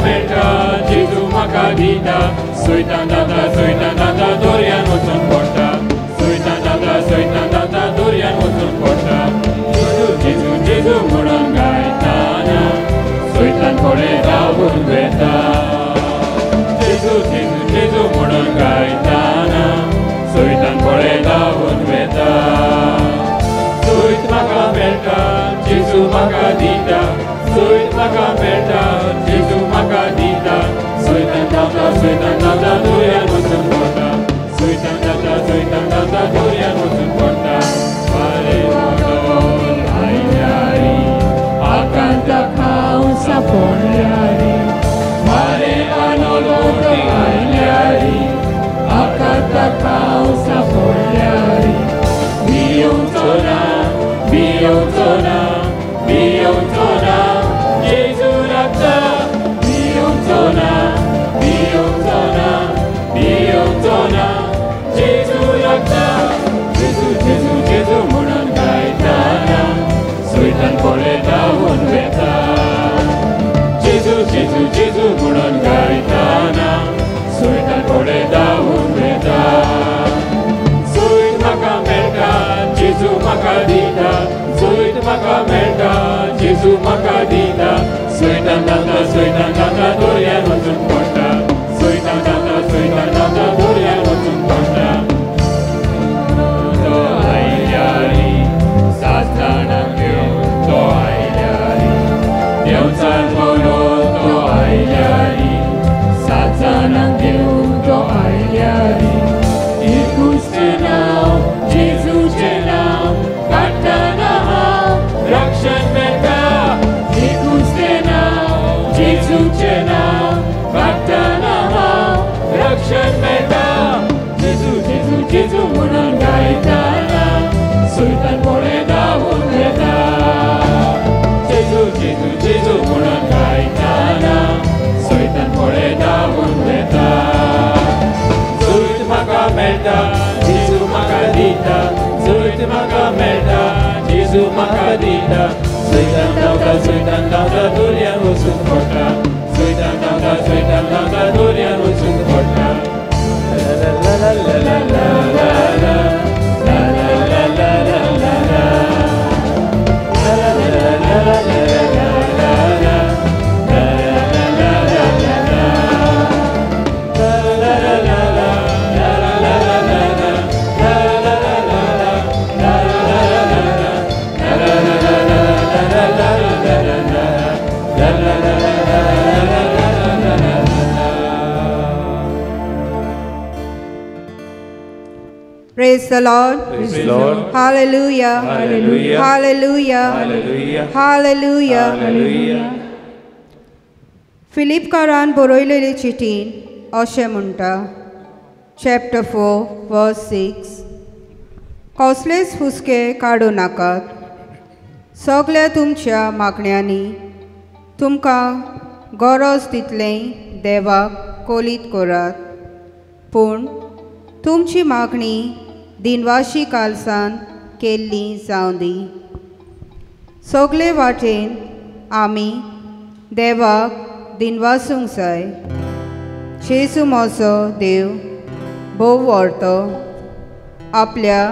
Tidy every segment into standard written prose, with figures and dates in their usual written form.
मेळटा जेजू म्हाका दिता सोयतान दाता दोरयान वचून पडटा सोयतान दाता दोरयान वचून पडटा जेजू जेजू म्हणून गायताना सोयतान फळे धांवून वेता जेजू जेजू जेजू म्हणून गायताना सोयतान फळे धांवून वेता सोयत म्हाका मेळटा जेजू म्हाका दिता सोयत म्हाका मेळटा जेजू म्हाका दिता सोयतान दाता दोरयान वचून पडटा सोयतान दाता दोरयान वचून पडटा वारे मोडोल आयल्यारी आकांत खावन सापडल्यारी वारे आनोलोटी आयल्यारी आकांत खावन सापडल्यारी भियोंचो ना जेजू लागता भियोंचो ना जेजू लागता जेजू जेजू जेजू म्हणून गायताना सोयतान फळे धांवून वेता जेजू जेजू जेजू म्हणून गायताना सोयतान फळे धांवून वेता सोयत म्हाका मेळटा जेजू म्हाका दिता सोयत म्हाका मेळटा जेजू म्हाका दिता सोयतान दाता दोरयान वचून पडटा सोयतान दाता दोरयान वचून पडटा तो आयल्यारी 7 जाणांक घेवन तो आयल्यारी देंवचार बोलो तो आयल्यारी 7 जाणांक घेवन तो आयल्यारी येशूचें नांव जेजूचें नांव काडटाना हांव रक्षण मेळटा येशूचें नांव जेजूचें नांव काडटाना हांव रक्षण मेळटा जेजू जेजू जेजू म्हणून गायताना सोयतान फळे धांवून वेता जेजू जेजू जेजू म्हणून गायताना सोयतान फळे धांवून वेता सोयत म्हाका मेळटा जेजू म्हाका दिता सोयत म्हाका मेळटा जेजू म्हाका दिता सोयतान धांवता दोरयान वचून पडटा सोयतान धांवता दोरयान वचून पडटा ला ला ला ला ला Praise the Lord. Praise the Lord. Hallelujah. Hallelujah. Hallelujah. Hallelujah. Hallelujah. Hallelujah. फिलिपकारान बरयलेली चिठीन अशें म्हणटा चॅप्टर 4 वर्स 6 कसलेच हुस्के काडूं नाकात सगळ्या तुमच्या मागण्यांनी तुमकां गरज तितलें देवाक कोलीत करात पूण तुमची मागणी दिनवाशी कालसान केल्ली जावं दी सगळे वाटेन आमी देवाक दिनवासूंक जाय जेजू म्हजो देव भोव व्हरतो आपल्या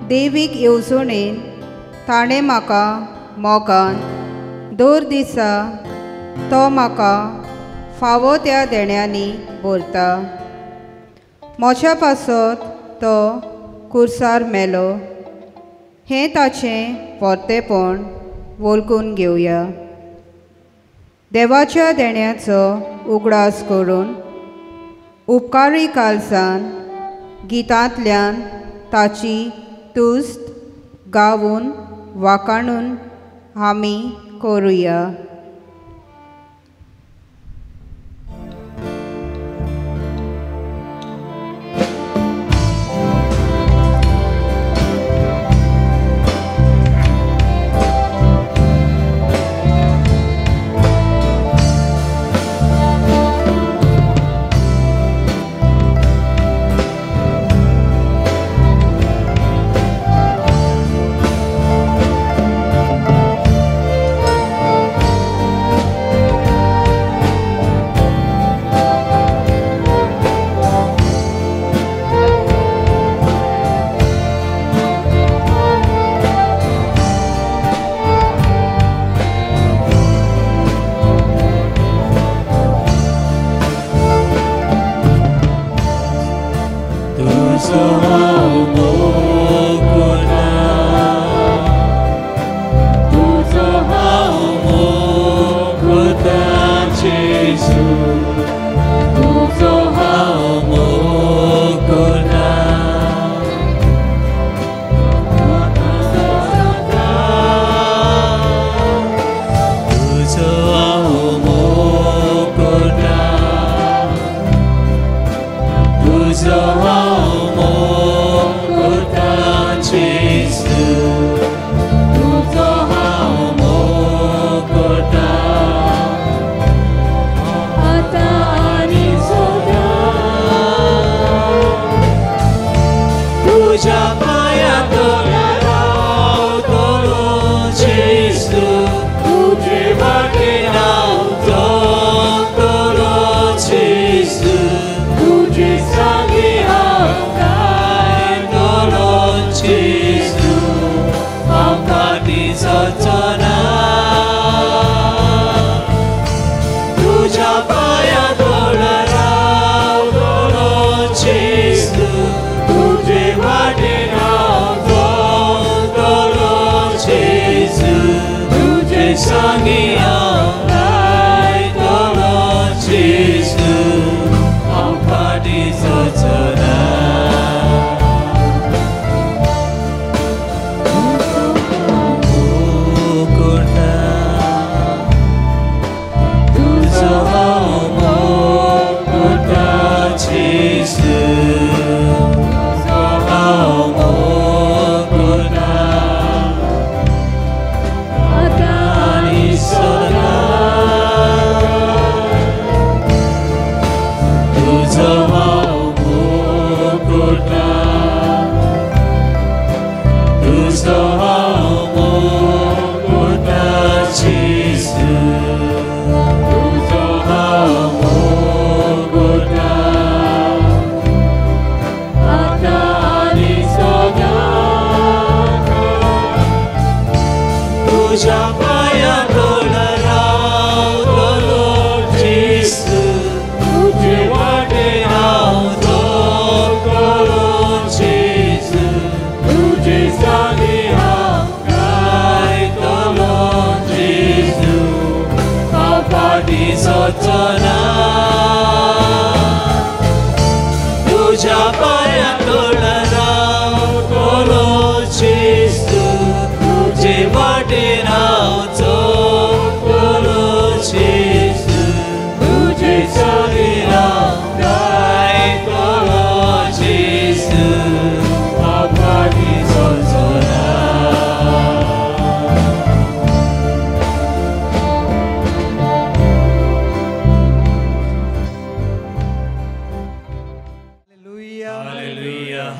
देवीक येवजणेन ताणें म्हाका मोगान दर दिसा तो म्हाका फावो त्या देण्यांनी भरता म्हज्या पासत तो कुर्सार मेलो हें ताचें परतेपण वळखून घेवया देवाच्या देण्याचो उगडास करून उपकारी कालसान गितांतल्यान ताची तुस्त गावून वाखाणून आमी करुया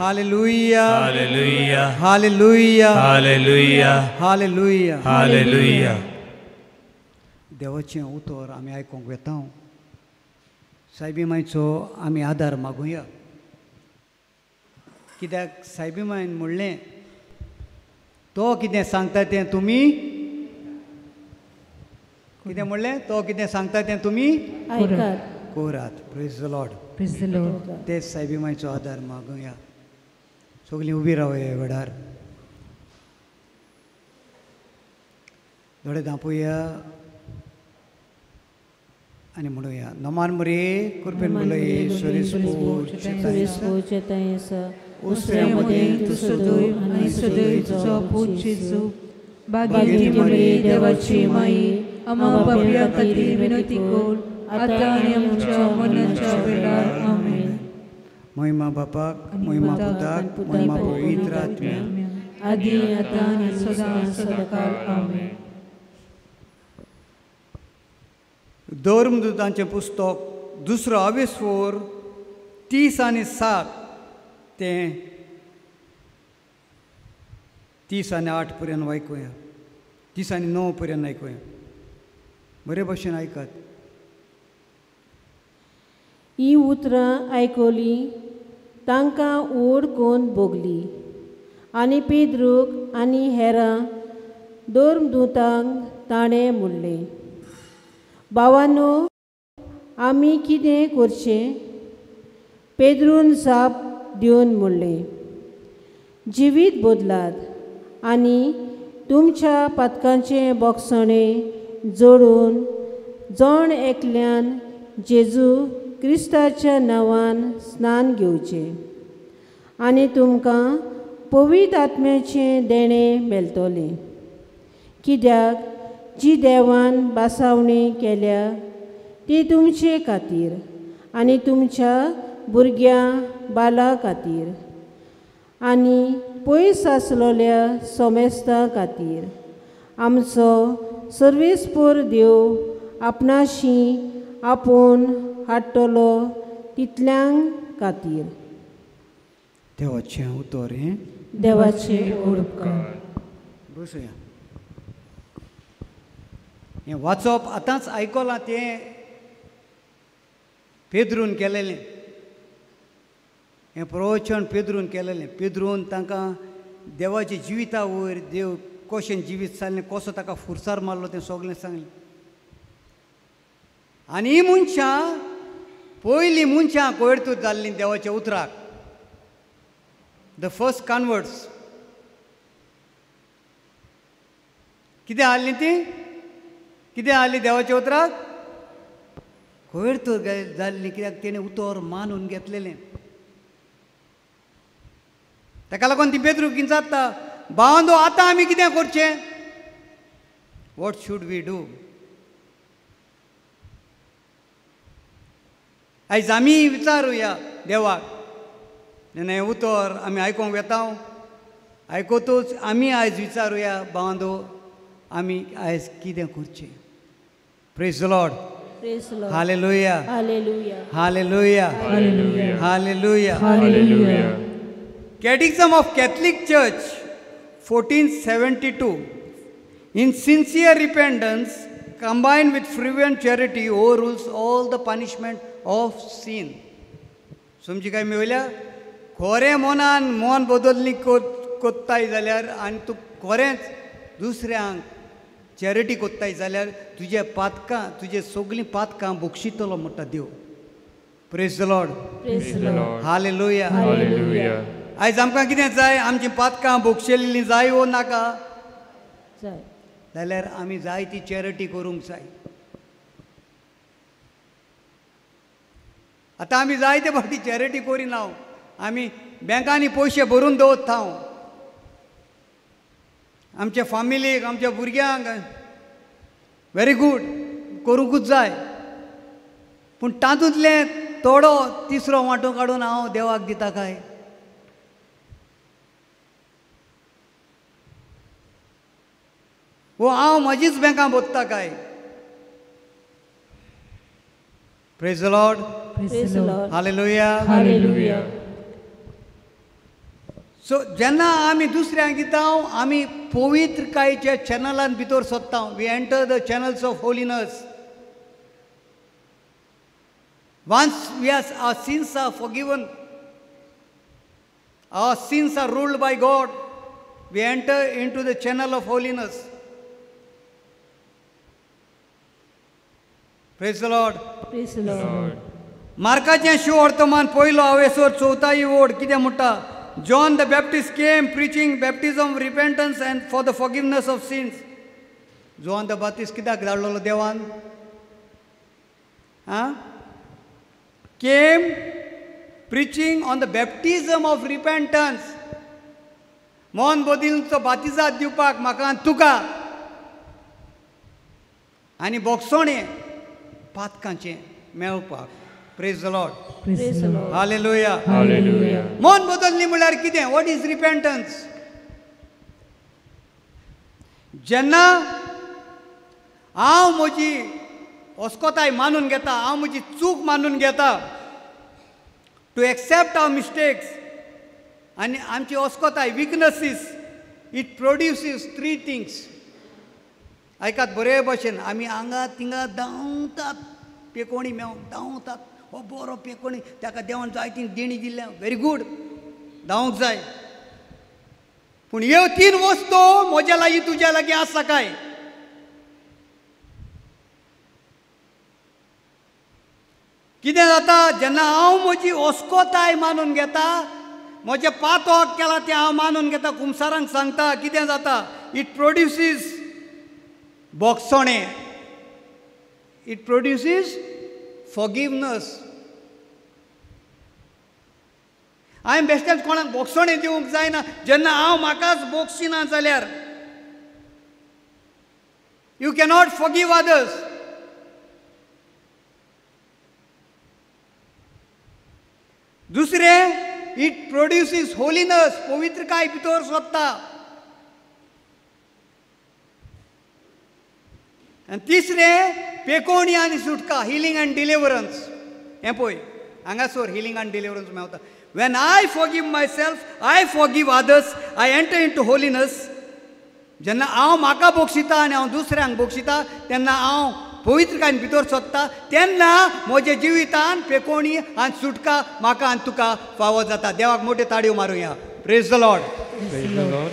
हालेलुया हालेलुया हालेलुया हालेलुया. देवाचें उतर आमी आयकूंक येता. सायबीमायचो आमी आदार मागुया. कित्याक सायबीमायन म्हणलें तो कितें सांगता तें तुमी कितें म्हणलें तो कितें सांगता तें तुमी कोरात. Praise the Lord. तेच सायबीमायचो आदार मागुया. सगळीं उबी रावया वेळार. दोळे धांपूया आनी म्हणुया नमान मरे कृपेन मुलये देवाची माई आम्हा पापया खातीर विनंती कर आतां आनी आमच्या मरणाच्या वेळार आमेन. महिमा बापाक महिमा पुताक महिमा पवित्र आत्म्याक आदी आतां आनी सदां सदांकाळ आमेन. धर्मदूतांचें पुस्तक 2 30 आनी 7 ते 30 आनी 8 पर्यंत आयकुया. 30 आनी 9 पर्यंत आयकुया. बरे भशेन आयकात. ही उतरां आयकली तांकां ओड कोन्न भोगली आनी पेद्रूक आनी हेरां धर्मदूतांक ताणें म्हणलें, भावांनो, आमी कितें करचें? पेद्रून जाप दिवन म्हणलें, जिवीत बदलात आनी तुमच्या पातकांचें बोगसणें जोडून जण एकल्यान जेजू क्रिस्ताच्या नांवान स्नान घेवचें आनी तुमकां पवित्र आत्म्याचें देणें मेळटलें. कित्याक जी देवान बासावणी केल्या ती तुमचे खातीर आनी तुमच्या भुरग्यां बाला खातीर आनी पयस आसलोल्या सोमेस्तां खातीर आमचो सर्वेस्पर देव आपणाशी आपूण हाडटलो तितल्यांक खातीर. देवाचें उतर हें देवाचे उपकार. बसूया. हें वाचप आतांच आयकलां तें पेद्रून केलेलें. हें प्रवचन पेद्रून केलेलें. पेद्रून तांकां देवाच्या जिविता वयर देव कशें जिवीत जाल्लें, कसो ताका फुरसार मारलो तें सगळें सांगलें. आनी ही मनशां पयलीं मनशां कोयर्तूत जाल्लीं देवाच्या उतराक. द फर्स्ट कन्वर्ट्स कितें आहलीं तीं? कितें आहलीं देवाच्या उतराक? कोयर्तूत जाल्लीं, कित्याक तेणें उतर मानून घेतलेलें. ताका लागून ती पेद्रू किंचात्ता, भावंदो आतां आमी कितें करचें? What should we do? आयज आमी विचारुया देवाक. जेन्ना हें उतर आमी आयकोंक येता, आयकोतूच आमी आयज विचारुया, भावंदो आमी आयज कितें करचें? Praise the Lord. Praise the Lord. Hallelujah. Hallelujah. Hallelujah. Hallelujah. Hallelujah. Hallelujah. Catechism of Catholic Church 1472. In sincere repentance combined with fervent charity overrules all the punishment of sin. समजी काय मेवल्या? खरें मनान मन बदलली कोत्ताय जाल्यार आनी तूं खरेंच दुसऱ्यांक चॅरिटी कोत्ताय जाल्यार तुजे पातकां, तुजे सगळीं पातकां बक्षितलो म्हणटा देव. Praise the Lord. Praise the Lord. Hallelujah. Hallelujah. आयज आमकां कितें जाय? आमचीं पातकां बक्षिल्लीं जाय वो नाका? जाय. जाल्यार आमी जाय ती चॅरिटी करूंक जाय. आतां आमी जाय ते फावटी चॅरिटी करिना. आमी बँकांनी पयशे भरून दवरता. आमच्या फॅमिलीक, आमच्या भुरग्यांक व्हेरी गूड, करूंकूच जाय. पूण तातूंतले थोडो तिसरो वांटो काडून हांव देवाक दिता काय? वो हांव म्हजीच बँकां भरता काय? Praise the Lord. Praise the Lord. Hallelujah. Hallelujah. So जेन्ना आमी दुसऱ्यांक दिता, आमी पवित्रकायेच्या चॅनलान भितर सोदता. We enter the channels of होलिनस. Once our sins are forgiven, our sins are ruled by God, we enter into the channel of holiness. Praise the Lord. Praise the Lord. मार्काचें शुवर्तमान पयलो हावेसर 4थी ओड कितें म्हणटा? John the Baptist came preaching baptism of repentance and for the forgiveness of sins. John the Baptist कित्याक धाडलेलो देवान? Came preaching on the baptism of repentance. मन बदलून बातिजात दिवपाक म्हाका आनी तुका, आनी बोगसोणें पातकांचें मेळपाक. Praise the Lord. Praise the Lord. Hallelujah. Hallelujah. मन बदलली म्हळ्यार कितें? What is रिपेंटन्स? जेन्ना हांव म्हजी अस्कोताय मानून घेता, हांव म्हजी चूक मानून घेता, टू एक्सेप्ट आवर मिस्टेक्स आनी आमची अस्कोताय विकनसीस, इट प्रोड्युसीस 3 थिंग्स. आयकात बरे भशेन. आमी हांगा थिंगा धांवतात, पेकोणी मेळ धांवतात. हो बरो पेकोणी, ताका देवान जायती देणी दिल्या, व्हेरी गूड, धांवूंक जाय. पूण ह्यो 3 वस्तू म्हज्या लागीं तुज्या लागीं आसा काय? कितें जाता? जेन्ना हांव म्हजी अस्कोताय मानून घेता म्हजे पातोक केला तें हांव मानून घेता, कुमसारांक सांगता कितें जाता. इट प्रोड्युसीस बोगसोणें, इट प्रोड्युसीस फॉरगिवनस. हांवें बेश्टेच कोणाक बोगसोणें दिवंक जायना. जेन्ना हांव म्हाकाच बोगशिना जाल्यार यू कॅनॉट फॉरगिव अदर्स. दुसरें, इट प्रोड्युसीस होलिनस, पवित्रकाय भितर सोदता. आनी तिसरें, पेकोवणी आनी सुटका, हिलिंग एंड डिलिव्हरन्स. हें पळय हांगासर हिलिंग एंड डिलिव्हरन्स मेळटा. When I forgive myself, I forgive others, I enter into holiness. जेन्ना हांव म्हाका बोगशिता आनी हांव दुसऱ्यांक बोगशिता तेन्ना हांव पवित्रकायेन भितर सोदता, तेन्ना म्हज्या जिवितान पेकोवणी आनी सुटका म्हाका आनी तुका फावो जाता. देवाक मोठ्यो ताळयो मारुया. Praise the Lord. Praise the Lord.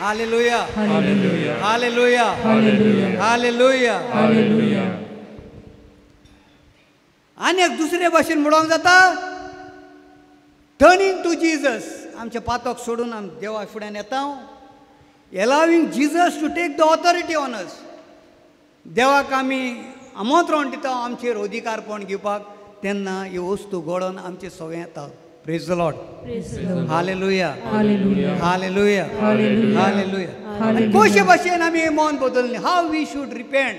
Hallelujah. Hallelujah. Hallelujah. Hallelujah. Hallelujah. Hallelujah. आनी एक दुसरे भाशेन म्हणोंक जाता, टर्निंग टू जिजस. आमचे पातोक सोडून आमी देवा फुड्यान येता. Allowing Jesus to take the authority on us. देवाक आमी आमंत्रण दिता आमचेर अधिकारपण घेवपाक. तेन्ना ह्यो वस्तू घडोवन आमचे सगळें येता. Praise the Lord. Hallelujah. Hallelujah. Hallelujah. Hallelujah. Hallelujah. आनी कशे भाशेन आमी मन बदललें. हाव वी शूड रिपेंट.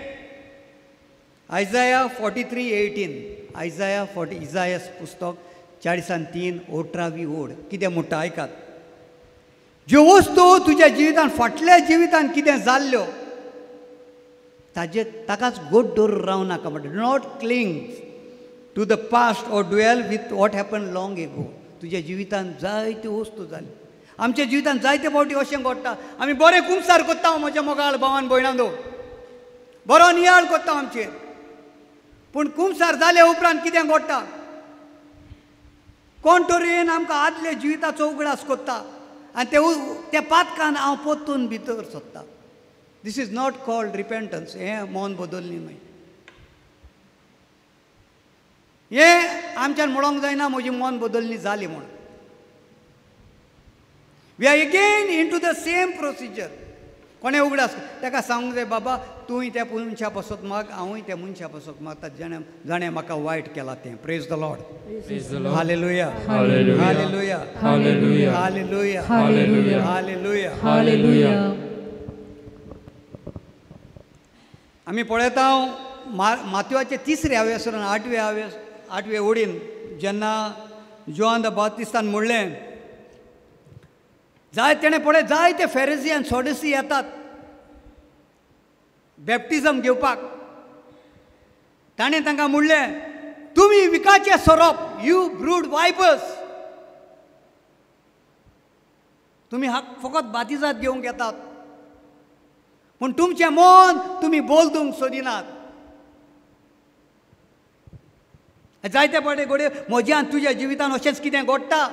आयजाया 43:18. इजाया पुस्तक 43 18वी ओड कितें म्हणटा आयकात. ज्यो वस्तू तुज्या जिवितान फाटल्या जिवितान कितें जाल्ल्यो ताकाच गोड धरून रावं नाका म्हणटा. Do not cling to the past or dwell with what happen long ago. तुज्या जिवितान जायत्यो वस्तू जाल्यो. आमच्या जिवितान जायते फावटी अशें घडटा, आमी बरें कुमसार कोत्ता म्हज्या मोगाळ भावान भयणांदो, बरो नियाळ कोत्ता आमचेर. पूण कुमसार जाले उपरांत कितें घडटा, कोण तरेन आमकां आदले जिविताचो उगडास कोत्ता आनी ते पातकान हांव पोत्तून भितर सोदता. दिस इज नॉट कॉल्ड रिपेंटन्स. हें मन बदलली मागीर. हें आमच्यान म्हणोंक जायना म्हजी मन बदलली जाली म्हूण. We are again in to the same procedure. कोणें उगडास ताका सांगूंक जाय, बाबा तूंय त्या मनशा पासत माग, हांवूय त्या मनशा पासत मागता जाणें म्हाका वायट केलां तें. Praise the Lord. Praise the Lord. Hallelujah. Hallelujah. Hallelujah. Hallelujah. Hallelujah. Hallelujah. Hallelujah. Hallelujah. आमी पळयता मातयोचे 3रे हावेसरान 8वे ओडीन जेन्ना जोहान द बाप्तिस्तान म्हणलें, तेणें पळय जायते फेरिसी आनी सॉडुसी येतात बॅप्टिजम घेवपाक. ताणें तांकां म्हणलें, तुमी विकाचे सोरोप, यू ब्रूड वायपर्स. तुमी फकत बातिजात घेवंक येतात पूण तुमचें मन तुमी बोलदूंक सोदिनात. जायते फावटी घडये म्हज्या आनी तुज्या जिवितान अशेंच कितें घडटा.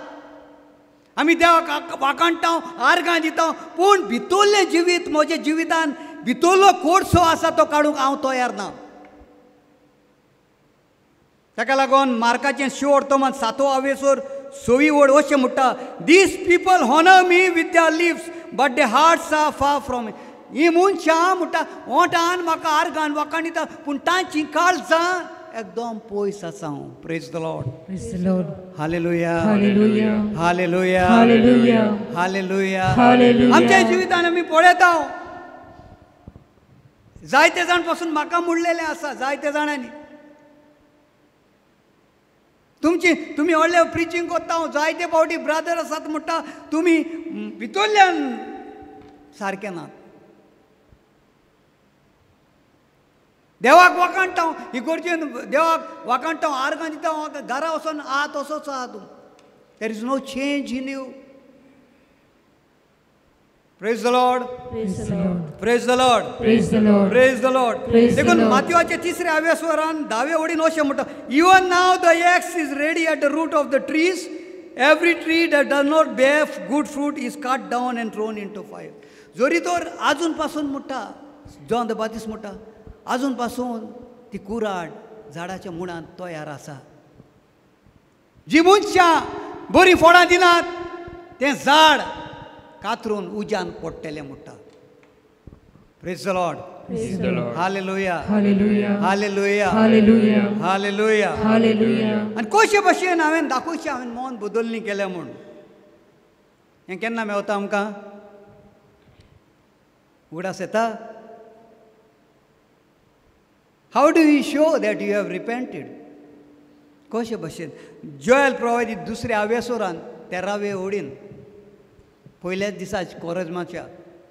आमी देवाक वाकाणटा, आर्गां दिता, पूण भितरलें जिवीत म्हज्या जिवितान भितरलो कोडसो आसा तो काडूंक हांव तयार ना. ताका लागून मार्काचें शेवट तो 7व हावेसर 6वी ओड अशें म्हणटा, these people honour me with their lips but their hearts are far from me. ही मनशां म्हणटा ओंठान म्हाका आर्गान वाकाणिता पूण तांची काळजां एकदम पयस आसा. Praise the Lord. Praise the Lord. Hallelujah. Hallelujah. Hallelujah. Hallelujah. Hallelujah. Hallelujah. आमच्या जिवितान आमी पळयता जायते जाण पासून म्हाका म्हणलेलें आसा, जायते जाणांनी तुमी व्हडलें प्रिचींग कोत्ता. जायते फावटी ब्रादर आसात म्हणटा तुमी भितरल्यान सारके नात. देवाक वाकाणटा, इगोर्जेन देवाक वाकाणटा, आर्गां दिता, घरा वचोन आत असोच आहा तूं. There is no change in you. Praise the Lord. Praise the Lord. Praise the Lord. Praise the Lord. Praise the Lord. Praise the देखून Lord. मातयोचे 3रे हावेसरान 10वे ओडीन अशें म्हणटा, even now the axe is ready at the root of the trees. Every tree that does not bear good fruit is cut down and thrown in to fire. जोरी तर आजून पासून म्हणटा जॉन द बाप्टिस्ट म्हणटा, आजून पासून ती कुराड झाडाच्या मुळांत तयार आसा. जी मनशां बरीं फळां दिनात तें झाड कातरून उज्यान पडटलें म्हणटा. Praise the Lord. Praise the Lord. Hallelujah Hallelujah. Hallelujah Hallelujah. Hallelujah. Hallelujah. आनी कशे भशेन हांवें दाखोवचें हांवें मन बदलणी केलें म्हूण. हें केन्ना मेवता आमकां? उगडास येता. How do you show that you have repented? कशे भशेन जोएल प्रवादीत दुसऱ्या आव्यासोरान 13वे ओडीन पयल्याच दिसा कोरजमाच्या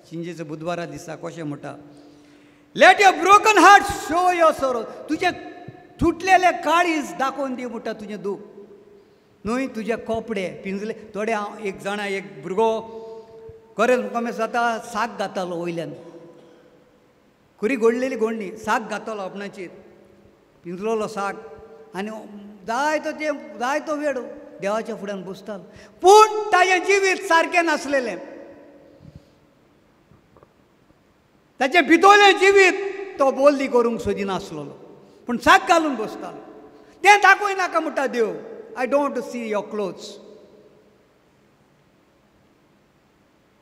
शिंजेच्या बुधवारा दिसा कशें म्हणटा, late your broken heart show your सोरो. तुजें तुटलेले काळीज दाखोवन दी म्हणटा तुजें दूख. न्हय तुजे कोपडे पिंजले. थोडे हांव एक जाणा एक भुरगो खरेंच कमी जाता साक घातालो वयल्यान. खुरी घोडलेली घोडणी साक घातलो आपणाचेर पिंजलोलो साक आनी जायतो वेळ देवाच्या फुड्यान बसतालो. पूण ताचें जिवीत सारकें नासलेलें. ताचें भितरलें जिवीत तो बोल्दी करूंक सोदिनासलेलो पूण साक घालून बसतालो. तें दाखोय नाका म्हणटा देव. I don't see your clothes,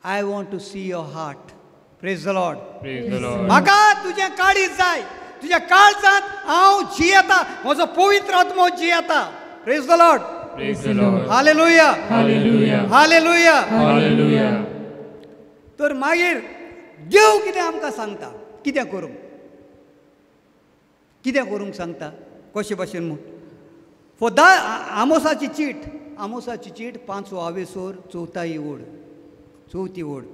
I want to see your heart. Praise the Lord. Praise the Lord. म्हाका तुजें काळीज जाय. तुज्या काळजांत हांव जियेता. म्हजो पवित्र आत्मो जियेता. Praise the Lord. Praise the Lord. Hallelujah Hallelujah. Hallelujah. Hallelujah. तर मागीर देव कितें आमकां सांगता कितें करूंक. कितें करूंक सांगता कशे भशेन म्हूण. फॉर आमोसाची चीट 5 आवेसोर 4 ओड.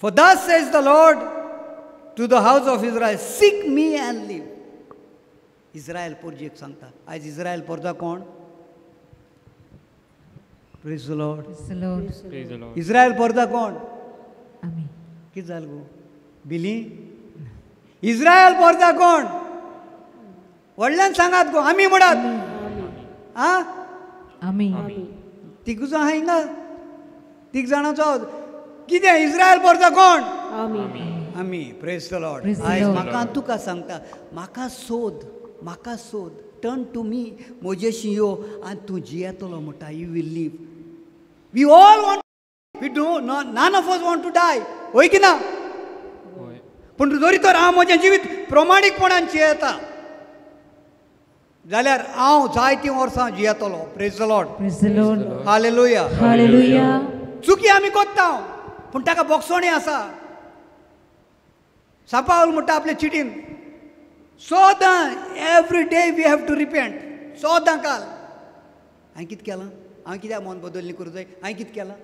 For thus says the Lord to the house of Israel, seek me and live. Israel पोरजेक सांगता. आयज इस्रायल पोरजा कोण? Praise the Lord. Praise the Lord. Israel पोरजा कोण? आमी. कितें जालें गो बिली? इस्रायल पोरजा कोण? व्हडल्यान सांगात गो. आमी म्हणत. आं आमी. तिग जाण आहाय हिंगा. तिग जाणांचो कितें इस्रायल पोरजा कोण? आमी. Praise the Lord. Praise the आयज Lord. म्हाका तुका सांगता म्हाका सोद टर्न टू मी. म्हजेशी यो आनी तूं जियेतलो म्हणटा. You will live. We all want. We do none of us want to die. होय की ना? होय. पूण जरी तर हांव म्हजें जिवीत प्रमाणीकपणान जियेता जाल्यार हांव जायतीं वर्सां जियेतलो. Praise the Lord. Praise the Lord. Hallelujah. Hallelujah. चुकी आमी कोत्ता पूण ताका बोगसोणी आसा. सांपावल म्हणटा आपले चिटीन सोदां every day we have to repent. सोदां काल हांवें कितें केलां? हांवें कित्याक मन बदलणी करूं जाय? हांवें कितें केलां?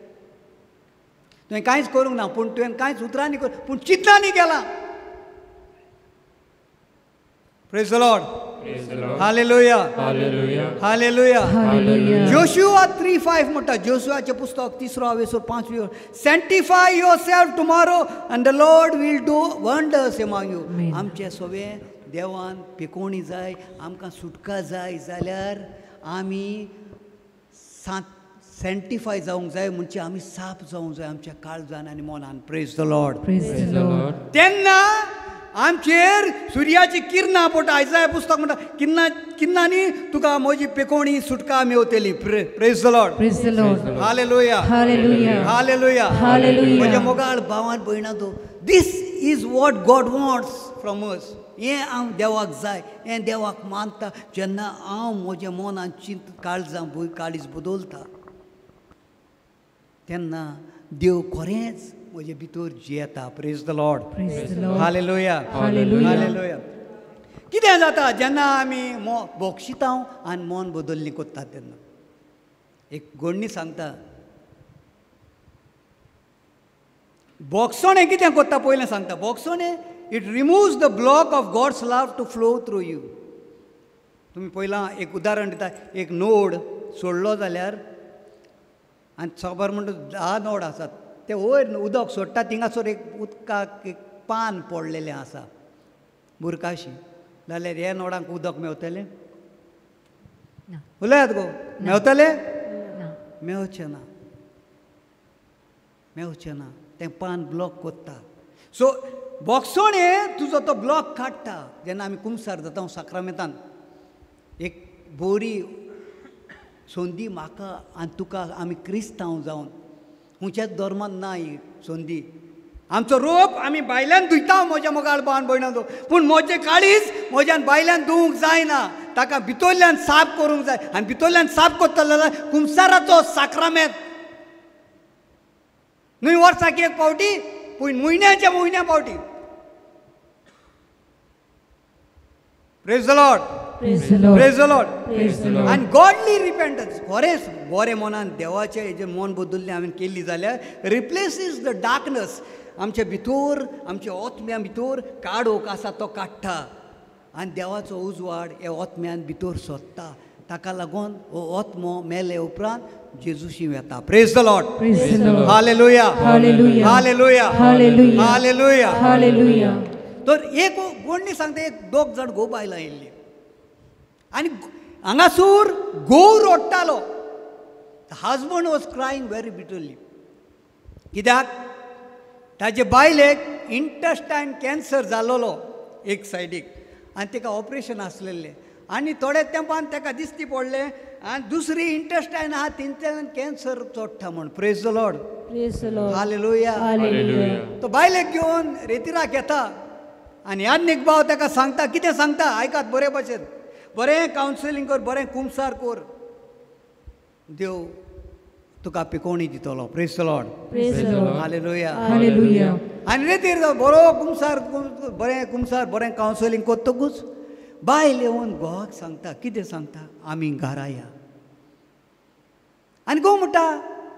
तुवें कांयच करूंक ना पूण तुवें कांयच उतरांनी कर पूण चिंतनांनी केलां. Praise the Lord. Praise the Lord. Hallelujah Hallelujah. Hallelujah. Hallelujah. Joshua 3:5 म्हणटा. जोशुआचें पुस्तक 3 आवेसोर 5 सेंटिफाय your self tomorrow and the Lord will do wonders एमॉंग you. Amen. आमचें सगळें देवान पिकोवणी जाय. आमकां सुटका जाय जाल्यार आमी सेंटिफाय जावंक जाय. म्हणजे आमी साफ जावंक जाय आमच्या काळजान आनी मनान. Praise the Lord. Praise the Praise the Lord. Lord. तेन्ना आमचेर सुर्याची किरणां पडटा. आयसाया पुस्तक म्हणटा किरणांनी तुका म्हजी पेकोवणी सुटका मेवतली. Praise the Lord. Praise the Lord. Hallelujah Hallelujah. Hallelujah. Hallelujah. म्हज्या मोगाळ भावान भयणां तो this is what God wants from us. हें हांव देवाक जाय. हें देवाक मानता. जेन्ना हांव म्हज्या मनान चिंत काळीज बदलता तेन्ना देव खरेंच म्हजे भितर जियेता. Praise the Lord. Praise the Lord. Hallelujah Hallelujah. Hallelujah. कितें जाता जेन्ना आमी बोगशिता आनी मन बदलणी कोत्ता तेन्ना एक घडणी सांगता. बोगसोणें कितें कोत्ता पयलें सांगता. बोगसोणें it removes the block of God's love to flow through you. तुमी पयलां एक उदाहरण दिता. एक नोड सोडलो जाल्यार आनी खबर म्हणटा 10 नोड आसात. ते वयर उदक सोडटा थिंगासोर एक उदकाक एक पान पडलेलें आसा बुरकाशी जाल्यार हे नोडांक उदक मेवतलें? ना. उलयात गो. मेवतलें? ना. मेवचें ना. मेवचें ना. तें पान ब्लॉक कोत्ता. सो बोगसोणें तुजो तो ब्लॉक काडटा. जेन्ना आमी कुमसार जाता साक्रामेंतान एक बरी संदी म्हाका आनी तुका आमी क्रिस्तांव जावन हुंच्याच धर्मान ना ही संदी. आमचो रोप आमी बायल्यान धुयता म्हज्या मोगाळ भावान भयणांचो, पूण म्हजें काळीज म्हज्यान बायल्यान धुवंक जायना. ताका भितरल्यान साफ करूंक जाय, आनी भितरल्यान साफ करतलो जाल्यार कुंसाराचो साक्रामेंत न्हय वर्साक एक फावटी, पूण म्हयन्याच्या म्हयन्या फावटी. Praise the Lord, Praise the Lord. Praise the Lord. Praise the Lord. आनी गॉडली रिपेंटन्स खरेंच बरें मनान देवाचें हेजें मन बदल्लें हांवें केल्ली जाल्यार रिप्लेसीस द डार्कनस. आमच्या भितर आमच्या ओतम्या भितर काडोक आसा तो काडटा आनी देवाचो उजवाड हे ओतम्यान भितर सोदता. ताका लागून हो ओतमो मेले उपरांत जेजूशी येता. Praise the Lord, Praise the Lord. Hallelujah, Hallelujah. Hallelujah, Hallelujah. Hallelujah. Hallelujah. तर एक कोणी सांगता एक दोग जाण घोव बायलां येयल्ली आनी हांगासूर घोव रोडटालो. Husband was crying very bitterly. कित्याक ताचे बायलेक इंटेस्टायन कॅन्सर जालोलो एक सायडीक आनी ताका ऑपरेशन आसलेलें आनी थोड्या तेंपान ताका दिश्टी पडलें आनी दुसरी इंटेस्टायन आहा तितल्यान कॅन्सर चोडटा म्हूण. Praise the Lord, Praise the Lord. Hallelujah. Hallelujah. तो बायलेक घेवन रेतिराक येता आनी आनीक भाव ताका सांगता, कितें सांगता आयकात बरे भशेन, बरें कावन्सिलींग कर, बरें कुमसार कर, देव तुका पिकोवणी दितलो. Praise the Lord, Praise the Lord. Hallelujah. Hallelujah. आनी रेतीर बरो कुमसार, बरें कुमसार, बरें कावन्सिलींग कोत्तकूच बायल येवन घोवाक सांगता, कितें सांगता, आमी घरा या. आनी घोव म्हणटा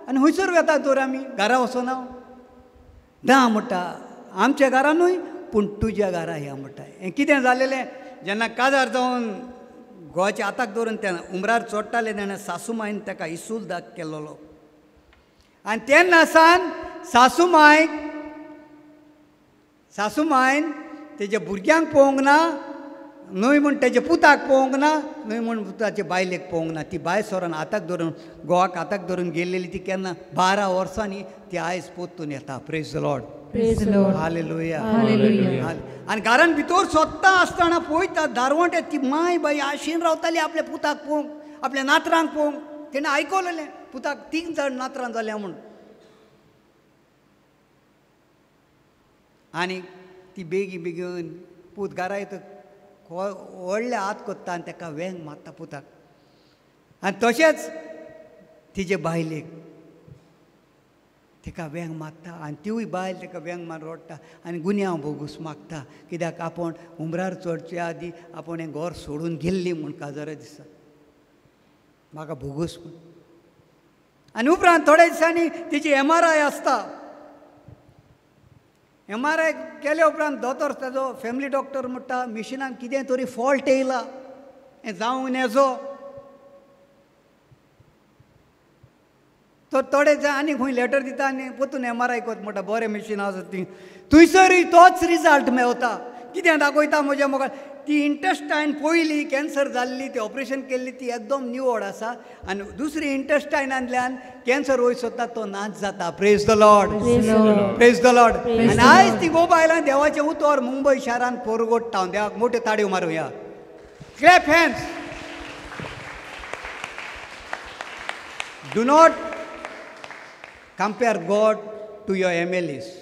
आनी खंयसर वेता तर आमी घरा वचना ना म्हणटा, आमच्या घरानूय पूण तुज्या घरा या म्हणटा. हें कितें जालेलें, जेन्ना काजार जावन घोवाच्या हाताक धरून तेन्ना उमरार चोडटाले तेन्ना सासूमायन ताका इसूल दाग केल्लो आनी तेन्ना सावन सासूमायन तेज्या भुरग्यांक पळोवंक ना, न्हय म्हूण तेज्या पुताक पळोवंक ना, न्हय म्हूण ताच्या बायलेक पळोवंक ना. ती बाय सोरोन हाताक धरून घोवाक हाताक धरून गेल्लेली ती केन्ना 12 वर्सांनी ती आयज पोत्तून येता. Praise the Lord, Praise the Lord. Hallelujah. Hallelujah. आनी घरान भितर सोदता आसतना पळयता दारवंटे ती माय बाई आशेन रावताली आपल्या पुताक पळोवंक, आपल्या नातरांक पळोवंक. तेणें आयकलेलें पुताक 3 जाण नातरां जाल्या म्हूण. आनी ती बेगीन पूत घरा येता व्हडले हात कोत्ता आनी ताका वेंग मारता पुताक. आनी तशेंच तिजे बायलेक ताका वेंग मारता आनी तिवूय बायल ताका वेंग मारून रडटा आनी गुन्यांव भोगूस मागता. कित्याक आपूण उमरार चडच्या आदीं आपूण हें घर सोडून गेल्ली म्हूण काजारा दिसता म्हाका भोगूस म्हूण. आनी उपरांत थोड्या दिसांनी तिची MRI आसता. MRI केले उपरांत दोतोर ताजो फॅमिली डॉक्टर म्हणटा मिशिनान कितें तरी फॉल्ट येयला, हें जावंक नजो. तो थोडे आनी खंय लेटर दिता आनी परतून MRI कोत म्हणटा बरें मशीन आसा ती. थंयसरूय तोच रिजल्ट मेळता. कितें दाखयता म्हज्या मोगाळ, ती इंटेस्टायन पयली कॅन्सर जाल्ली, ती ऑपरेशन केल्ली ती एकदम निवड आसा आनी दुसरी इंटेस्टायनांतल्यान कॅन्सर वयर सोदता तो नाच जाता. Praise the Lord, praise the Lord. आनी आयज ती गो बायलां देवाचें उतर मुंबय शारान परगोडटा. हांव देवाक मोठ्यो ताळयो मारूया. Clap hands. Do not compare God to your MLAs.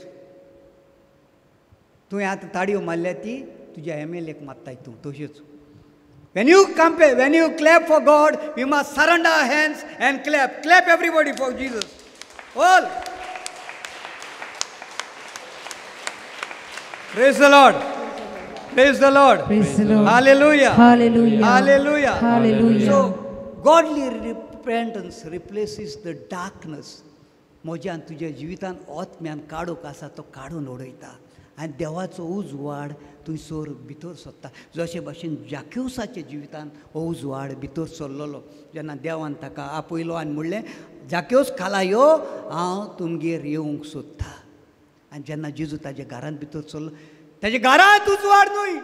तुवें आतां ताळयो मारल्या ती तुज्या MLAक मारताय तूं तश्योच. When you clap for God, we must surrender our hands and clap. Clap everybody for Jesus. All. Praise the Lord. Praise the Lord. Praise the Lord. Hallelujah. Hallelujah. Hallelujah. Hallelujah. So, godly repentance replaces the darkness. म्हज्यान तुज्या जिवितान ओतम्यान काडूक आसा तो काडून उडयता आनी देवाचो उजवाड थंयसर भितर सरता. जशे भाशेन जाक्यूसाच्या जिवितान हो उजवाड भितर सरलेलो जेन्ना देवान ताका आपयलो आनी म्हणलें जाक्यूस खाला यो, हांव तुमगेर येवंक सोदता. आनी जेन्ना जेजू ताच्या घरांत भितर सरलो, ताच्या घरांत उजवाड न्हय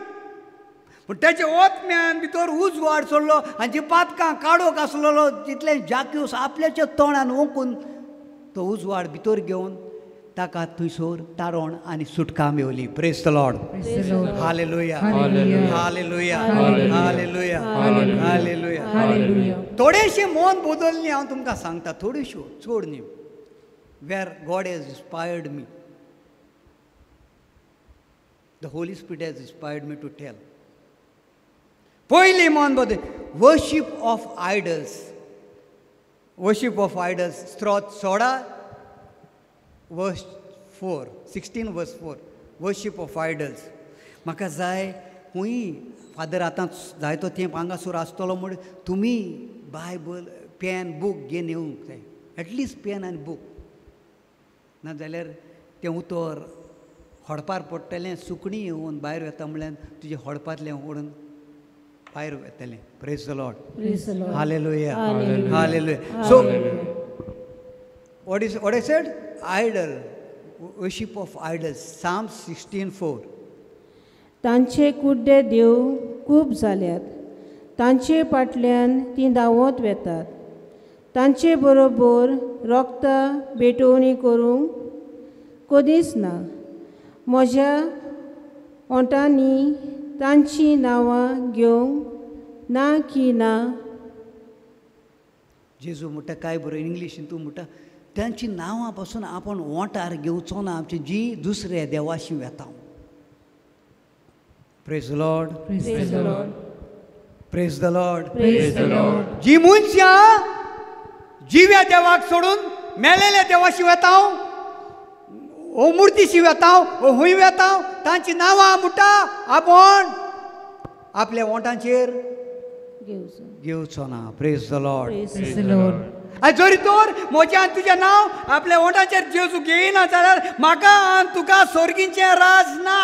पूण ताच्या ओतम्यान भितर उजवाड सरलो आनी जी पातकां काडोक आसलेलो तितलें जाक्यूस आपल्याच्या तोंडान ओंकून तो उजवाड भितर घेवन ताका थंयसर तारण आनी सुटका मेवली. Praise the Lord. Hallelujah, hallelujah, hallelujah, hallelujah. थोडेशे मन बदलली हांव तुमकां सांगता, थोड्योश्यो चड न्ही. where God has inspired me. The Holy Spirit has inspired me to tell. पयली मन बद worship of idols. Worship of idols. स्त्रोत 16 verse 4. 16 verse 4. Worship of idols. म्हाका जाय हुंय फादर आतां जायतो तेंप हांगासर आसतलो म्हण तुमी बायबल पेन बूक घेवन येवंक जाय. एटलिस्ट पेन आनी बूक नाजाल्यार तें उतर हडपार पडटलें सुकणी येवन भायर येता म्हळ्यार तुजें हडपांतलें ओडून भायर येतलें. Praise the Lord. Hallelujah. Hallelujah. So what I said? Idol. Worship of idols. Psalm 16:4. तांचे कुड्डे देव खूब जाल्यात. तांचे फाटल्यान ती धांवत वेतात. तांचे बरोबर रोगता भेटोवणी करूंक कधीच ना. म्हज्या ओंटांनी तांची नांवां घेवंक ना की ना. जेजू म्हणटा काय बरो इंग्लिशीन तूं म्हणटा तांची नांवां पासून आपण ओंठार घेवचो ना. आमची जी दुसऱ्या देवाशी वेता. Praise the Lord. Praise the Lord. Praise the Lord. Praise the Lord. जी मनशां जिव्या देवाक सोडून मेलेल्या देवाशी वेता, ओ मुर्तीशी वेता, ओ हुंय वेता, तांची नांवां म्हणटा आपण आपल्या ओंठांचेर घेवचो ना. Praise the Lord. Praise the Lord. जरी तर म्हजें आनी तुजें नांव आपल्या ओंठांचेर जेजू घेयना जाल्यार म्हाका आनी तुका सोर्गींचें राज ना.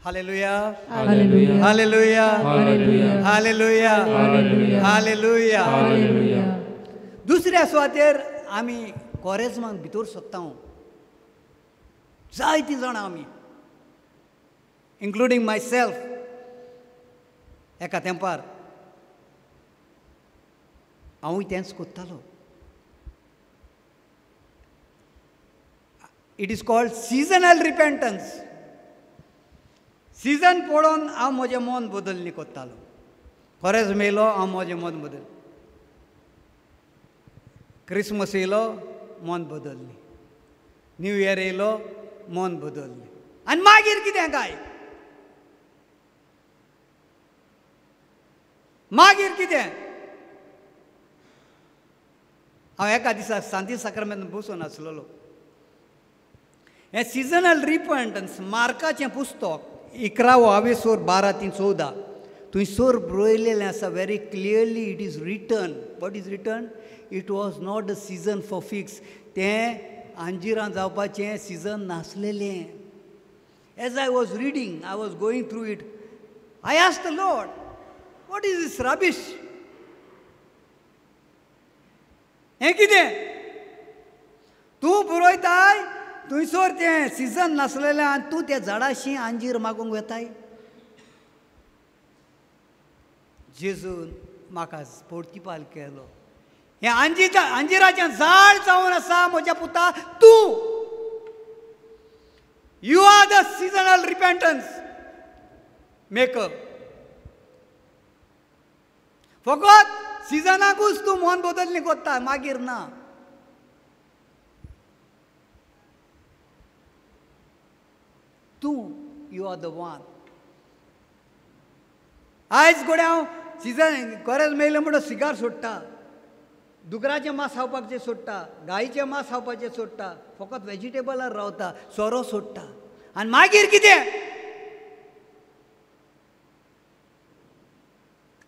Hallelujah. Hallelujah. Hallelujah. Hallelujah. Hallelujah. Hallelujah. Hallelujah. Hallelujah. दुसऱ्या सुवातेर आमी कोरेजमांक भितर सोदता. जायतीं जाणां आमी इन्क्लुडींग माय सेल्फ एका तेंपार हांवूय तेंच कोत्तालो. It is called seasonal repentance. Season पळोवन हांव म्हजें मन बदलणी कोत्तालो. कोरेज मेलो हांव म्हजें मन बदल. क्रिसमस येयलो मन बदलली. न्यू इयर येयलो मन बदललें. आनी मागीर कितें काय? मागीर कितें? हांव एका दिसा सांती साक्रामेंत बसून आसलेलो. हें सिजनल रिपेंटन्स मार्काचें पुस्तक 11:12-14 थंयसर बरयलेलें आसा very clearly. It is written. What is written? It was not the season for figs. तें अंजिरां जावपाचें सिजन नासलेलें. As I was reading, I was going through it, I asked the Lord, what is this rubbish? हें कितें? तूं बरयताय थंयसर तें season नासलेलें आनी तूं त्या झाडाशी अंजीर मागूंक वेताय. जेजून म्हाका पोर्तिपाल केलो. हें अंजिराचें झाड जावन आसा म्हज्या पुता तूं. You are the seasonal repentance maker. फकत सिजनाकूच तूं मन बदलणी कोत्ता, मागीर ना. तूं यू आर द वन. आयज घोडे हांव सिजन कोरेज मेयलें म्हणून सिगार सोडटा, दुकराचें मांस खावपाचें सोडटा, गायेचें मांस खावपाचें सोडटा, फकत वेजिटेबलार रावता, सोरो सोडटा. आनी मागीर कितें?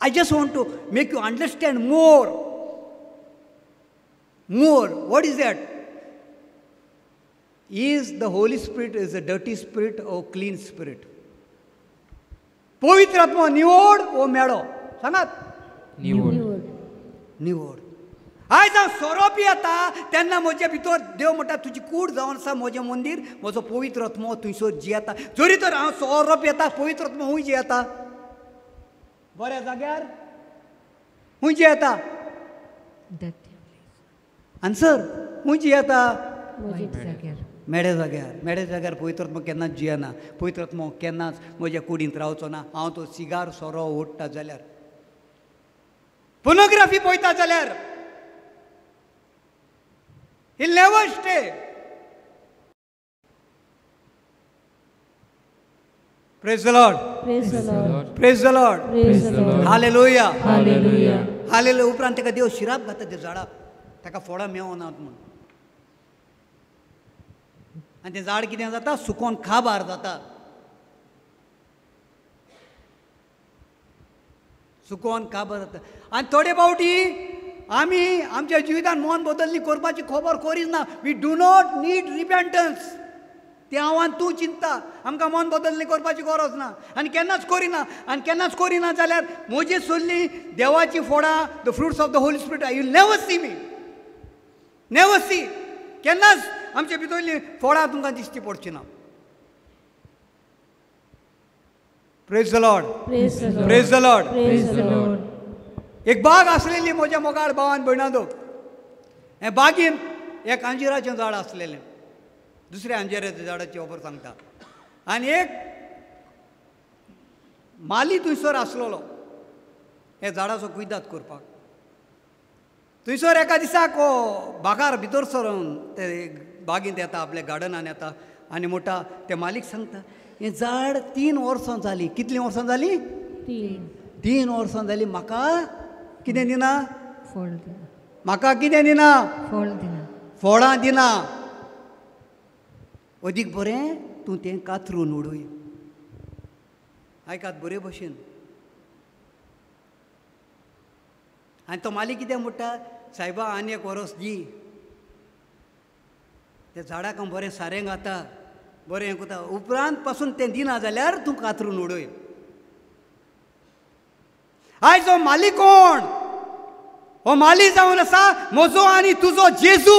I just want to make you understand more. What is that? Is the Holy Spirit is a dirty spirit or clean spirit? पवित्र आत्मा निवड ओ मेळो? सांगात. निवड. आयज हांव सोरो पियेता तेन्ना म्हजे भितर देव म्हणटा तुजी कूड जावन आसा म्हजें मंदीर, म्हजो पवित्र आत्मा थंयसर जियेता. जरी तर हांव सोरो पियेता पवित्र आत्मा हूंय जियेता. बऱ्या जाग्यार हूंय जियेता. आन्सर हूंय जियेता. मेड्या जाग्यार पवित्र आत्मा केन्नाच जियेना. पवित्र आत्मा केन्नाच म्हज्या कुडींत रावचो ना. हांव तो सिगार सोरो ओडटा जाल्यार पोर्नोग्राफी पळयता जाल्यार he'll never stay. Praise the Lord. Praise the Lord. Praise the Lord. Praise the Lord. Hallelujah. Hallelujah. Hallelujah. उपरांत ताका देव शिराप घाता त्या झाडाक ताका फोडां मेवनात म्हूण आनी तें झाड कितें जाता सुकोवन खाबार जाता सुकोवन काबार जाता आनी थोडे फावटी आमी आमच्या जिवितांत मन बदलणी करपाची खबर करीच ना वी डू नॉट नीड रिपेंटन्स तें हांव तूं चिंतता आमकां मन बदलणी करपाची गरज ना आनी केन्नाच करिना जाल्यार म्हजी सोडली देवाची फोडां the fruits of the Holy Spirit you never see me never see केन्नाच आमचे भितरली फोडां तुमकां दिश्टी पडची ना praise the Lord Praise the Lord. Praise the Lord Praise the Lord. एक बाग आसलेली म्हज्या मोगाळ भावान भयणांदो हे बागेन एक अंजिराचें झाड आसलेलें दुसऱ्या अंजिराच्या झाडाची खबर सांगता आनी एक माली थंयसर आसलेलो हे झाडाचो कुयदाद करपाक थंयसर एका दिसाक बागार भितर सरून ते बागेंत येता आपल्या गार्डनान येता आनी म्हणटा ते मालीक सांगता हें झाड 3 वर्सां जालीं कितलीं वर्सां जालीं 3 वर्सां जालीं म्हाका कितें दिना फळ दिना म्हाका कितें दिना फळ दिना फोडां दिना अदीक बरें तूं तें कातरून उडय आयकात बरे भशेन आनी तो माली कितें म्हणटा सायबा आनी एक वरस दी त्या झाडाक हांव बरें सारें घाता बरें हें कोता उपरांत पासून तें दिना जाल्यार तूं कातरून उडय आयज हो माली कोण हो माली जावन आसा म्हजो आनी तुजो जेजू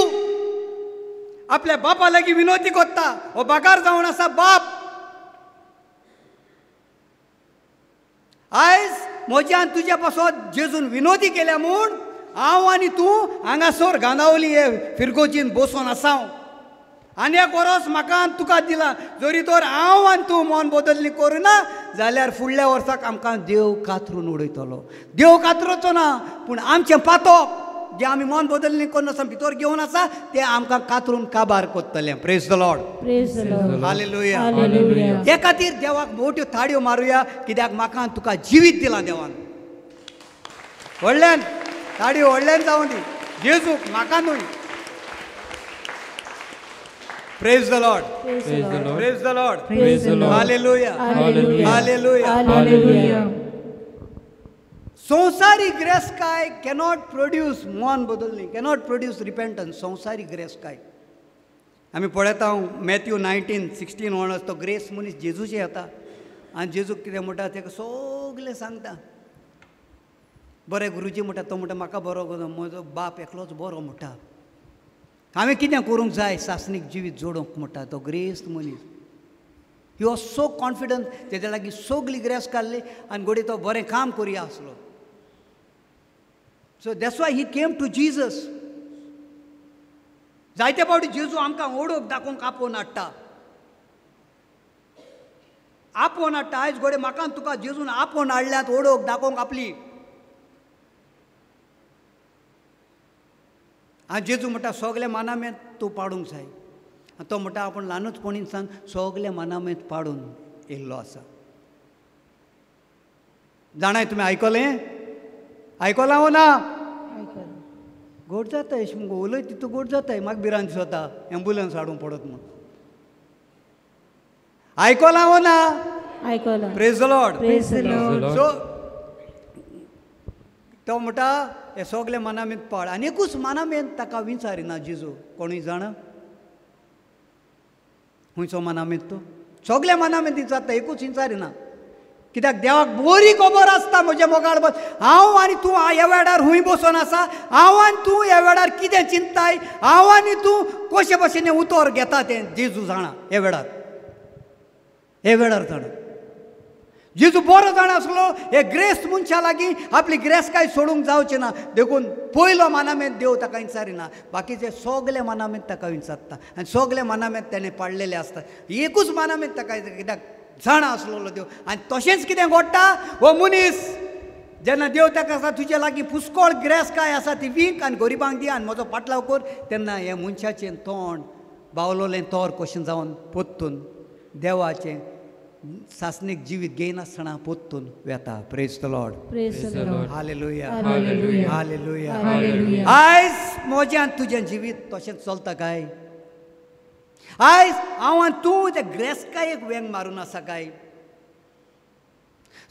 आपल्या बापा लागीं विनोदी कोत्ता हो बागार जावन आसा बाप आयज म्हज्या आनी तुज्या पासत जेजून विनोदी केल्या म्हूण हांव आनी तूं हांगासर गांदावली हे फिरगोजीन बसून आसाव आनी एक वरस म्हाका आनी तुका दिला जरी तर हांव आनी तूं मन बदलणी करिना जाल्यार फुडल्या वर्साक आमकां देव कातरून उडयतलो देव कातरचो ना पूण आमचें पातोप जें आमी मन बदलणी करून आसा भितर घेवन आसा तें आमकां कातरून काबार करतलें praise the Lord Praise the Lord. Hallelujah Hallelujah. हे खातीर देवाक मोठ्यो थाळयो मारुया कित्याक म्हाका आनी तुका जिवीत दिलां देवान व्हडल्यान थाळयो व्हडल्यान जावं दी जेजूक म्हाका न्हय Praise the Lord. Praise the Lord. Praise the Lord. Praise the Lord. Hallelujah. Hallelujah. Hallelujah. Hallelujah. संसारी ग्रेस काय कॅनॉट प्रोड्यूस मन बदलणी कॅनॉट प्रोड्यूस रिपेंटन्स संसारी ग्रेस काय आमी पळयता मॅथ्यू 19:16 म्हणून तो ग्रेस मनीस जेजूचे येता आनी जेजूक कितें म्हणटा तेका सगलें सांगता बरें गुरुजी म्हणटा तो म्हणटा म्हाका बरो म्हजो बाप एकलोच बरो म्हणटा हांवें कितें करूंक जाय सासणीक जिवीत जोडूंक म्हणटा तो ग्रेस मनीस ही वॉज सो कॉन्फिडंट तेज्या लागीं सगली ग्रेस काडली आनी घोडी तो बरें काम करिया आसलो so that's why he came to Jesus जायते फावटी जेजू आमकां ओडोक दाखोवंक आपोवन हाडटा आयज घोडे म्हाका तुका जेजून आपोवन हाडल्यात ओडोक दाखोवंक आपली आनी जेजू म्हणटा सगले मानामेंत तूं पाडूंक जाय आनी तो म्हणटा आपूण ल्हानूचपणीसान सगले मानामेंत पाडून येयल्लो आसा जाणाय तुमी आयकलां वो ना गोड जाताय मुगो उलय तितू गोड जाताय म्हाका भिरांत दिसता एम्बुलन्स हाडूंक पडत म्हूण आयकलां वो ना आयकलां praise the Lord Praise the Lord. So तो म्हणटा हे सगले मनामेंत पाड आनी एकूच मनामेंत ताका विचारिना जेजू कोणूय जाणा खंयचो मनामेंत तो सगले मनामेंत विचारता एकूच विचारिना कित्याक देवाक बरी खबर आसता म्हज्या मोगाळ हांव आनी तूं ह्या वेळार हूंय बसून आसा हांव आनी तूं ह्या वेळार कितें चिंताय हांव आनी तूं कशे भशेन उतर घेता तें जेजू जाणा हे वेळार जाणा जेजू बरो जाण आसलो हे ग्रेस मनशा लागीं आपली ग्रेस काय सोडूंक जावचें ना देखून पयलो मानामेंत देव ताका विचारिना बाकीचे सगले मानामेंत ताका विचारता आनी सगले मानामेंत ताणें पाडलेले आसता एकूच मानामेंत ताका कित्याक जाणा आसलो देव आनी तशेंच कितें घडटा हो मनीस जेन्ना देव ताका सांगता तुजे लागीं पुष्कळ ग्रेस काय आसा ती वीक आनी गरिबांक दी आनी म्हजो पाटलाव कर, तेन्ना हे मनशाचें तोंड बावलोलें तोर कशें जावन पोत्तून देवाचें सासणीक जिवीत घेयनासतना पोत्तून वेता. Praise the Lord. Praise the Lord. Hallelujah Hallelujah. Hallelujah. Hallelujah. आयज म्हजें तुजें जिवीत तशेंच चलता काय? आयज हांव आनी तूं त्या ग्रेस्कायेक वेंग मारून आसा काय?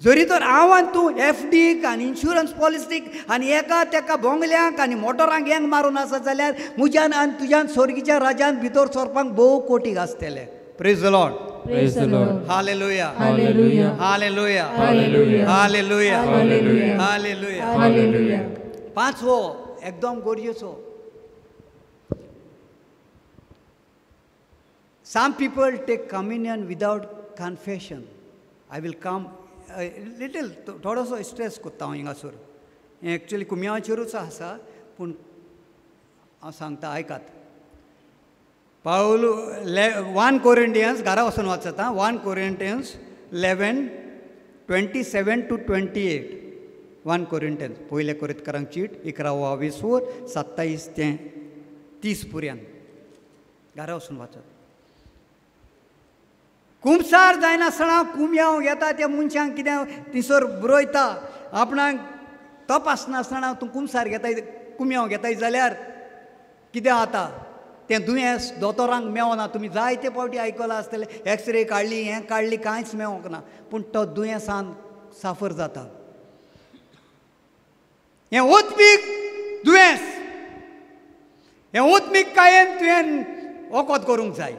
जरी तर हांव आनी तूं एफडीक आनी इन्शुरन्स पॉलिसीक आनी एका तेका बोंगल्यांक आनी मोटरांक हेंग मारून आसा जाल्यार म्हज्यान आनी तुज्यान स्वर्गीच्या राज्यांत भितर सरपाक भोव कोटीक आसतले. Praise the Lord. Praise the Lord. Hallelujah Hallelujah. Hallelujah Hallelujah. Hallelujah Hallelujah. Hallelujah. Hallelujah. पांचवो एकदम गरजेचो. Some people take communion without confession. I will come little थोडोसो स्ट्रेस कोत्ता हांव हिंगासर. हें एक्चुअली कुम्याचेरूच आसा पूण हांव सांगता आयकात. पाऊल 1 Corinthians घरा वचून वाचता. 1 Corinthians 11:27 to 28. 1 Corinthians पयले कोरिंथकारांक चीट 11:20 27 ते 30 पर्यंत घरा वचून वाचत. कुमसार जायनासतना कुम्यांव घेता त्या मनशांक कितें थिंसर बरयता. आपणाक तपासनासतना तूं कुमसार घेताय कुम्यांव घेताय जाल्यार कितें जाता तें दुयेंस दोतोरांक मेवना. तुमी जायते फावटी आयकलां आसतलें एक्सरे काडली हें काडली कांयच मेवंक ना पूण तो दुयेंसान साफर जाता. हें ओतमीक दुयेंस, हें ओतमीक कांयेन तुवें वखद करूंक जाय.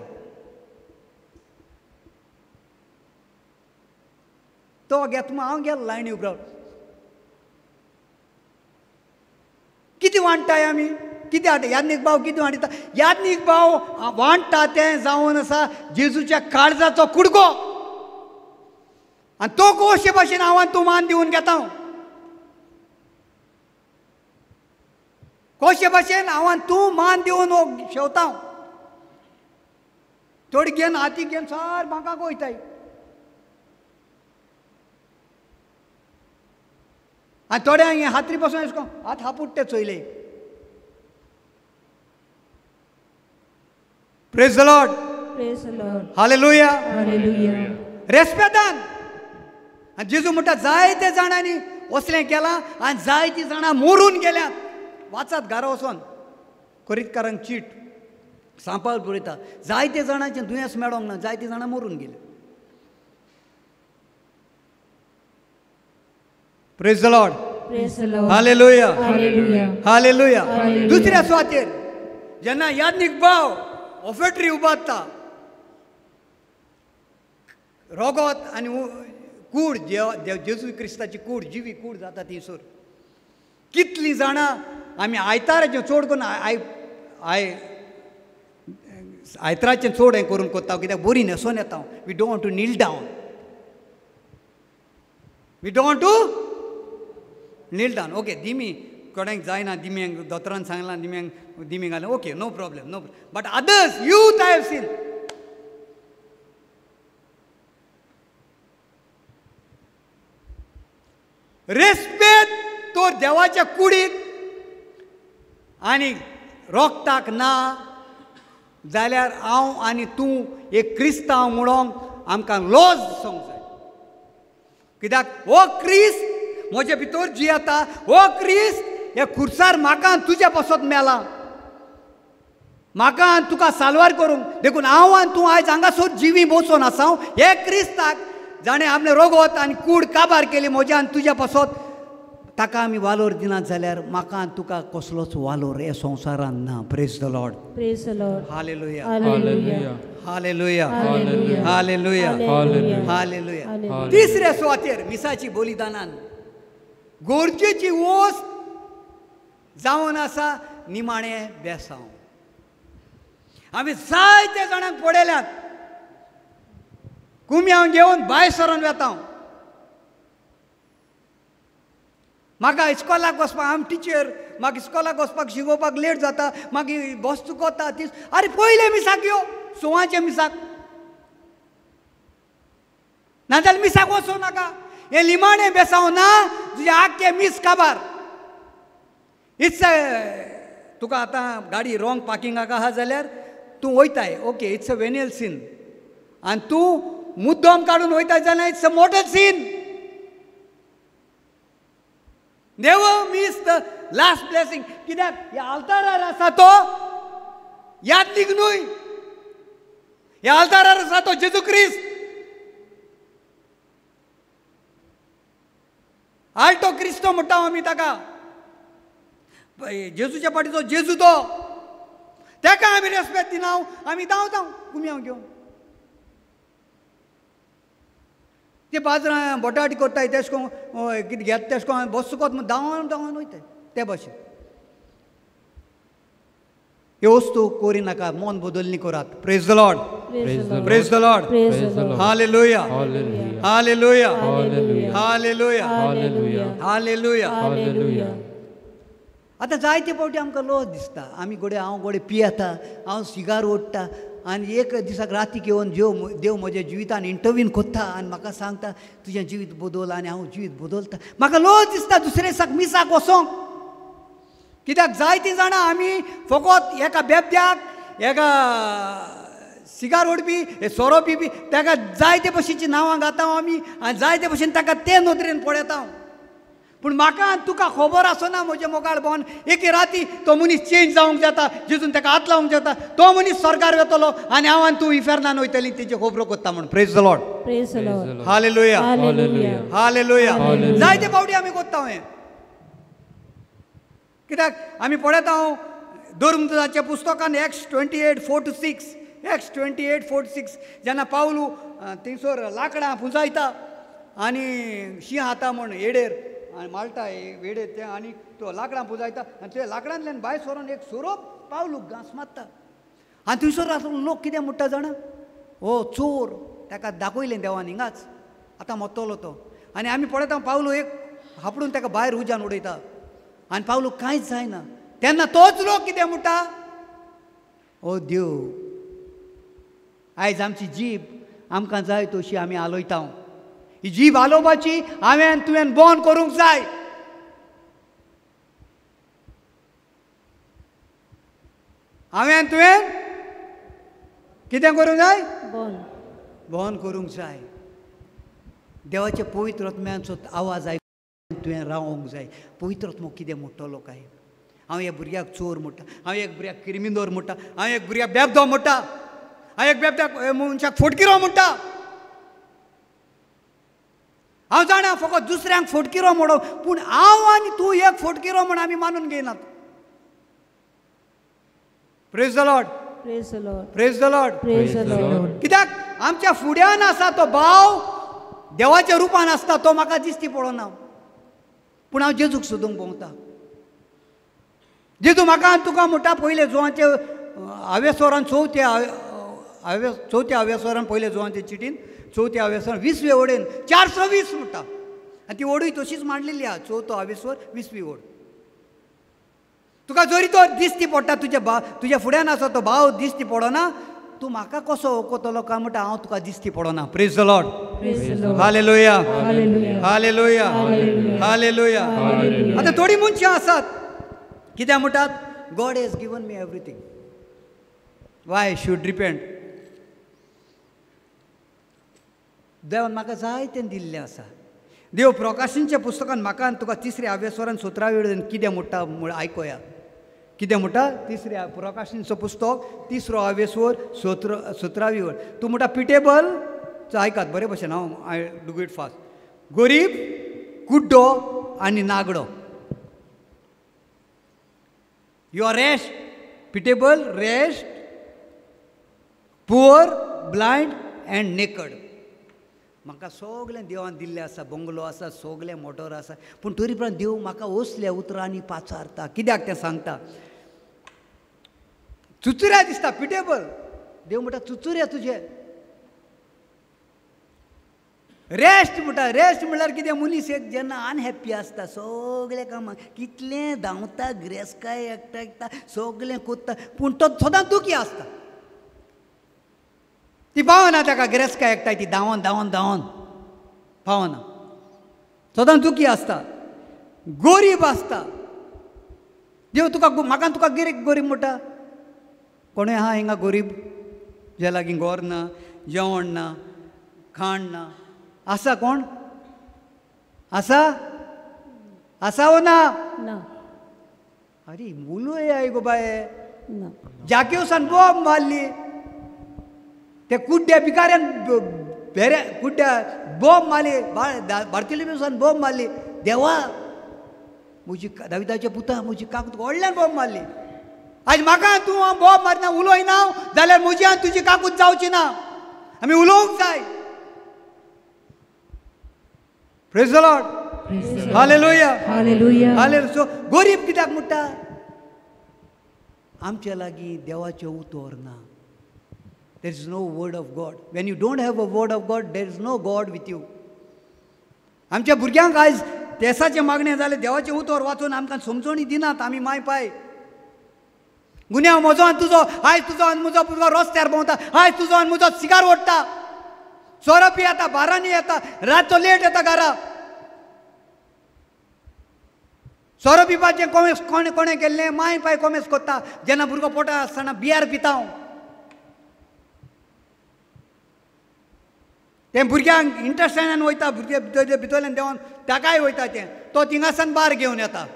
तो घेत मग हांव गेलो लायनी उबरावन. कितें वांट्टाय आमी? कितें हाडटा? याज्ञीक भाव कितें वांटिता? याज्ञीक भाव वांट्टा तें जावन आसा जेजूच्या काळजाचो कुडको. आनी तो कशे भाशेन हांव आनी तूं मान दिवन घेता. कशे भाशेन हांव आनी तूं मान दिवन शेवता. थोडी घेवन हातीक घेवन सार म्हाका वयताय. आनी थोड्यांक हें हातरी पासून एशको हात हापूट ते चोयले. Praise the Lord. Praise the Lord. Hallelujah. Hallelujah. रेस्पेदान. आनी जेजू म्हणटा जायते जाणांनी असलें केलां आनी जायतीं जाणां मरून गेल्यात. वाचात घरा वचोन कोरिंथकारांक चीट सांपाळ बरयता. जायते जाणांचें दुयेंस मेळोंक ना, जायतीं जाणां मरून गेले. Praise the Lord. Praise the Lord. Hallelujah Hallelujah. Hallelujah. Hallelujah. दुसऱ्या सुवातेर जेन्ना याज्ञीक भाव ऑफेटरी उबारता रोगोत आनी कूड जेजू क्रिस्ताची कूड जिवी कूड जाता थंयसर. कितलीं जाणां आमी आयताराचें चड करून आयताराचें चड हें करून कोत्ता कित्याक बरी न्हेसोन येता. We don't want to kneel down. We don't want to kneel down. Okay दिमी कोणाक जायना दिम्यांक दोतोरान सांगलां दिमी घालें. Okay no problem no. But others youth I have seen रेस्पेद तो देवाच्या कुडीक आनी रोगताक ना जाल्यार हांव आनी तूं एक क्रिस्तांव म्हणून आमकां लॉज दिसोंक जाय. कित्याक हो क्रिस्त म्हजे भितर जियेता. हो क्रिस्त हे खुर्सार म्हाका आनी तुज्या पासत मेला. म्हाका आनी तुका साल्वार करूंक देखून हांव आनी तूं आयज हांगासर जिवी बसोन आसा. हे क्रिस्ताक जाणें आपलें रोगोत आनी कूड काबार केली म्हज्या आनी तुज्या पासत ताका आमी वालोर दिनात जाल्यार म्हाका आनी तुका कसलोच वालोर हे संवसारान ना. Praise the Lord. Praise the Lord. Hallelujah Hallelujah. Hallelujah Hallelujah. Hallelujah Hallelujah. Hallelujah. Hallelujah. तिसऱ्या सुवातेर मिसाची बलिदानान गरजेची वस्त जावन आसा निमाणें बेसांव. आमी जायते जाणांक पडयल्यात कुम्यांव घेवन भायर सरोन वेता. म्हाका इस्कॉलाक वचपाक आम टिचर म्हाका इस्कॉलाक वचपाक शिकोवपाक लेट जाता. मागीर बस चुकोता ती. अरे पयले मिसाक यो सुवाचे मिसाक नाजाल्यार मिसाक वचूं नाका. हे लिमाणे बेसाव ना तुझे आख्खे मीस काबार. इट्स तुका आतां गाडी रॉंग पार्किंगाक आहा जाल्यार तूं वयताय, okay, it's a venial sin. आनी तूं मुद्दम काडून वयताय जाल्यार it's a mortal sin. Never miss the last blessing. कित्याक ह्या आल्तारार आसा तो यात्रीक न्हय, ह्या आल्तारार आसा तो जेजू क्रिस्त. आल्टो क्रिस्तो म्हणटा आमी ताका. जेजूच्या पाठीचो जेजू तो, ताका आमी रेस्पेक्ट दिना. आमी धांवता कुम्यांव घेवन. ते बाजारां बोटाटी करताय तेश कोन कितें घेता तेश कोन बसकोत म्हूण धांवन धांवन वयताय ते भाशेन. हे वस्तू कोरी नाका, मन बदलनी करात. Praise the Lord, praise the Lord, hallelujah, hallelujah, hallelujah, hallelujah. आतां जायते फावटी आमकां लोस दिसता. आमी गोडे हांव गोडे पियेता, हांव सिगार ओडटा आनी एक दिसाक रातीक येवन देव म्हज्या जिवितान इंटरवीन कोत्ता आनी म्हाका सांगता तुजें जिवीत बदल आनी हांव जिवीत बदलता. म्हाका लोस दिसता दुसरे दिसाक मिसाक वचोंक. कित्याक जायतीं जाणां आमी फकत एका बेबद्याक, एका सिगार ओडपी, हे सोरो पिवपी ताका जायते भशेचीं नांवां घाता आमी आनी जायते भशेन ताका ते नदरेन पळयता. पूण म्हाका आनी तुका खबर आसना म्हजें मोगाळ भोवन एक राती तो मनीस चेंज जावंक जाता, जितून ताका हात लावंक जाता. तो मनीस स्वर्गार वतलो आनी हांव आनी तूं इफेरनान वयतलीं तेजी खबरो कोत्ता म्हूण. Praise the Lord, hallelujah, hallelujah. जायते फावटी आमी कोत्ता हें. कित्याक आमी पळयता धर्मदूताच्या पुस्तकान एक्स 28:4-6, एक्स 28:4-6 जेन्ना पावलू थंयसर लांकडां पुंजायता आनी शीं खाता म्हूण येडेर आनी माळटा वेडेर ते आनी तो लांकडां पुंजायता आनी ते लांकडांतल्यान भायर सरोन एक सोरोप पावलूक घांस मारता. आनी थंयसर आसून लोक कितें म्हणटा जाणा, हो चोर, ताका दाखयलें देवान हिंगाच, आतां मरतलो तो. आनी आमी पळयता पावलू एक हापडून ताका भायर उज्यान उडयता आनी पावलू कांयच जायना. तेन्ना तोच लोक कितें म्हणटा, ओ देव, आयज आमची जीब आमकां जाय तशी आमी हालयता. ही जीब हालोवपाची हांवें तुवें बंद करूंक जाय. हांवें तुवें कितें करूंक जाय? बंद करूंक जाय. देवाच्या पवित्र आत्म्याचो आवाज आयकून तुवें रावोंक जाय. पवित्र आत्मो कितें म्हणटलो काय? हांव ह्या भुरग्याक चोर म्हणटा, हांव एक भुरग्याक क्रिमिनोर म्हणटा, हांव एक भुरग्याक बेबदो म्हणटा, हांव एक बेबद्याक मनशाक फटकिरो म्हणटा. हांव जाणा फकत दुसऱ्यांक फटकिरो म्हणो, पूण हांव आनी तूं एक फटकिरो म्हूण आमी मानून घेयनात. Praise the Lord, praise the Lord. कित्याक आमच्या फुड्यान आसा तो भाव देवाच्या रुपान आसता, तो म्हाका दिसती पडना. पूण हांव जेजूक सोदूंक भोंवता. जेजू म्हाका आनी तुका म्हणटा पयले जुवांचे आवेस्वरान चवथ्या आवेस्वरान पयले जुवांचे चिटीन चवथ्या आवेस्वरान 20वे ओडेन 420 म्हणटा. आनी ती ओडूय तशीच मांडलेली आहा, चवथो आवेस्वर 20वी ओड. तुका जरी तो दिसती पडटा, तुज्या फुड्यान आसा तो भाव दिसती पडना, तूं म्हाका कसो वळखतलो काय म्हणटा हांव तुका दिसती पडना. Praise the Lord, hallelujah, hallelujah, hallelujah. आतां थोडी मनशां आसात कित्याक म्हणटात, God has given me everything, Y should repent. देवान म्हाका जायतें दिल्लें आसा. देव प्रकाशनच्या पुस्तकान म्हाका आनी तुका 3रे आवेस्वरान 17वे वेळेन कितें म्हणटा म्हूण आयकोया. कितें म्हणटा? 3रे प्रकाशनचो पुस्तक 3रो आवेस्वर 17वी वेळ. तूं म्हणटा पिटेबल, आयकात बरे भशेन, हांव आय डू इट फास्ट. गरीब, कुड्डो आनी नागडो. You are wretched, pitiable, wretched, poor, blind and naked. म्हाका सगळें देवान दिल्लें आसा, बंगलो आसा, सगळें मोटर आसा, पूण तरी पण देव म्हाका असल्या उतरांनी पाचारता. कित्याक तें सांगता? चुचुऱ्या दिसता पिटेबल, देव म्हणटा चुचुऱ्या तुजे. रेस्ट म्हणटा, रेस्ट म्हणल्यार कितें? मनीस एक जेन्ना अनहॅप्पी आसता, सगळें कामां कितलें धांवता, ग्रेस्काय एकटा सगळें कोत्ता, पूण तो सदांच दुखी आसता. ती पावना ताका ग्रेस्काय एकठांय, ती धांवन धांवन धांवन पावना. सदांच दुखी आसता, गरीब आसता. देव तुका म्हाका तुका गिरेक गरीब म्हणटा? कोणूय आहा हिंगा गरीब जे लागीं घर ना, जेवण ना, खाण ना? आसा कोण? आसा? आसा वो ना? ना अरे उलोय आय गो बाये. ना जाकेवसान बॉम्ब मारली, ते कुड्ड्या भिकाऱ्यान भेऱ्या कुड्ड्या बॉम्ब मारली, बार्थिलोमेवसान बॉम्ब मारली. देवा म्हजी दाविदाच्या पुता म्हजी काकूत व्हडल्यान बॉम्ब मारली. आज म्हाका तूं बॉम्ब मारना उलोयना जाल्यार म्हजी आनी तुजी काकूत जावची ना. आमी उलोवंक जाय. Praise the Lord. Hallelujah. Hallelujah hallelujah. So गरीब कित्याक म्हणटा? आमच्या लागीं देवाचें उतर ना. There is no word of God. When you don't have a word of God there is no God with you. आमच्या भुरग्यांक आयज तेसाचें मागणें जालें, देवाचें उतर वाचून आमकां समजणी दिनात. आमी माय पाय गुन्यांव म्हजो आनी तुजो, आयज तुजो आनी म्हजो भुरगो रस्त्यार भोंवता, आयज तुजो आनी म्हजो सिगार ओडटा, सोरोपी येता, बारांनी येता, रातचो लेट येता घरा. सोरो पिवपाचें कोमेस कोणें कोणें केल्लें माय पाय कोमेस कोत्ता. जेन्ना भुरगो पोटा आसतना बियर पिता हांव. तें भुरग्यांक इंटरस्टँडान वयता, भुरगे भितरल्यान देंवन ताकाय वयता तें. तो थिंगासान बार घेवन येता.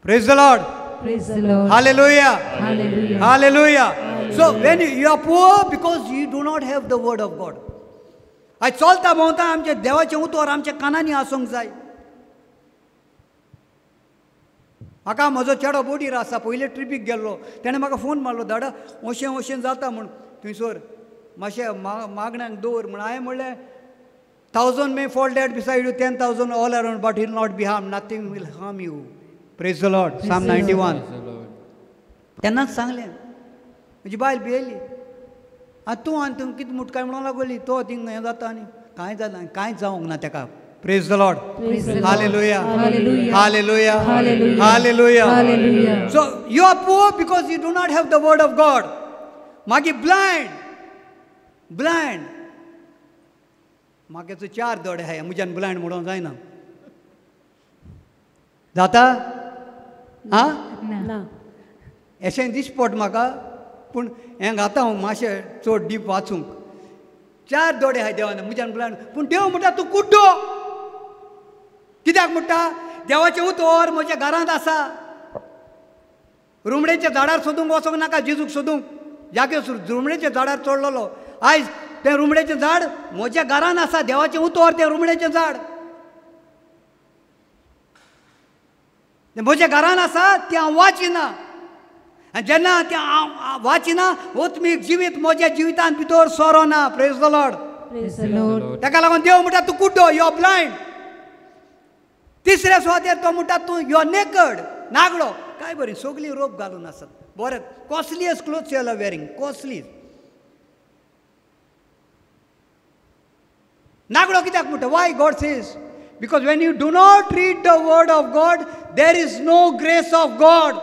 Praise the Lord. Praise the Lord. Hallelujah. Hallelujah. Hallelujah. So when you R poor because you do not have the word of God. आयज चलता भोंवता आमचे देवाचें उतर आमच्या कानांनी आसूंक जाय. म्हाका म्हजो चेडो बोडीर आसा, पयले ट्रिपीक गेल्लो. ताणें म्हाका फोन मारलो, दादा अशें अशें जाता म्हूण थंयसर मातशें मागण्यांक दवर म्हूण. हांवें म्हणलें 1000 may fall dead beside you, 10,000 all around, but he will not be harmed. Nothing will harm you. Praise the Lord. Psalm 91. तेन्नाच सांगलें. म्हजी बायल भियेली. आतां तूं आनी तूं कितें मुटकाय म्हणूंक लागली, तो थिंग हें जाता आनी कांय जालें, कांयच जावंक ना ताका. Praise the Lord. Hallelujah. Hallelujah. Hallelujah. Hallelujah. Hallelujah. Hallelujah. So you are poor because you do not have the word of God. मागीर blind. म्हाका 4 दोळे आहाय, म्हज्यान ब्लायंड म्हणूंक जायना. जाता? आं? ना अशें दिसपट म्हाका, पूण हें घाता हांव मातशें चड डीप वाचूंक. 4 दोळे आहाय देवान, म्हज्यान ब्लायंड. पूण देव म्हणटा तूं कुड्डो. कित्याक म्हणटा? देवाचें उतर म्हज्या घरांत आसा. रुमडेच्या झाडार सोदूंक वचोंक नाका, जेजूक सोदूंक. जाग्यार रुमडेच्या झाडार चडलेलो. आयज तें रुमडेचें झाड म्हज्या घरान आसा. देवाचें उतर तें रुमडेचें झाड म्हज्या घरान आसा. तें हांव वाचिना. आनी जेन्ना तें हांव वाचिना, ओत्मीक जिवीत म्हज्या जिवितान भितर सोरो ना. Praise the Lord. Praise the Lord. ताका लागून देव म्हणटा तूं कुड्डो, यू आर ब्लायंड. तिसऱ्या सुवातेर तो म्हणटा तूं यू आर नेकड, नागडो. काय बरी सगळीं रोप घालून आसात. बरें costliest clothes you are wearing, costly. नागडो कित्याक म्हणटा? Why God says because when you do not read the word of God there is no grace of God.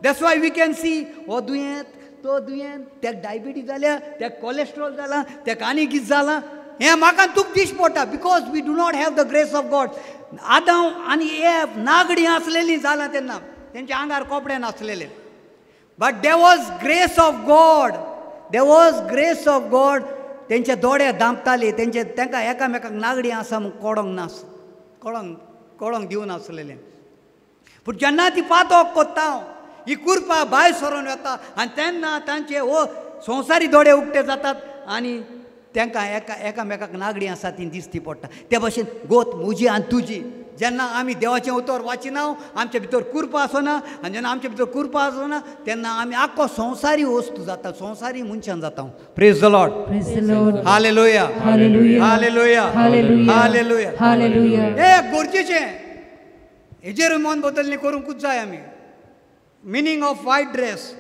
That's why we can see हो दुयेंत, तो दुयेंत, त्याक डायबिटीज जाल्या, त्याक cholesterol जाला, त्याक आनी कितें जालां. हें म्हाका तुका दिश्ट पडटा because we do not have the grace of God. आदां आनी एव नागडीं आसलेलीं जालां तेन्ना, तेंच्या आंगार कपडे नासलेले. But there was grace of God. There was grace of God. तेंचे दोळे दामताले, तांकां एकामेकाक नागडी आसा म्हूण कळोंक दिवनासलेलें. पूण जेन्ना ती पातोक कोत्ता ही कुरपा भायर सरोन वता आनी तेन्ना तांचे हो संवसारी दोळे उक्ते जातात आनी तांकां एकामेकाक नागडी आसा ती दिसती पडटा. ते भाशेन गोत म्हजी आनी तुजी जेन्ना आमी देवाचें उतर वाचिना, आमचे भितर कुरपा आसना. आनी जेन्ना आमचे भितर कुरपा आसना तेन्ना आमी आख्खो संवसारी वस्तू जाता, संवसारी मनशान जाता. Praise the Lord. Praise the Lord. Hallelujah. Hallelujah. Hallelujah. Hallelujah. Hallelujah. Hallelujah. हे गरजेचें. हेजेर मन बदलणी करूंकूच जाय आमी. Meaning of white dress.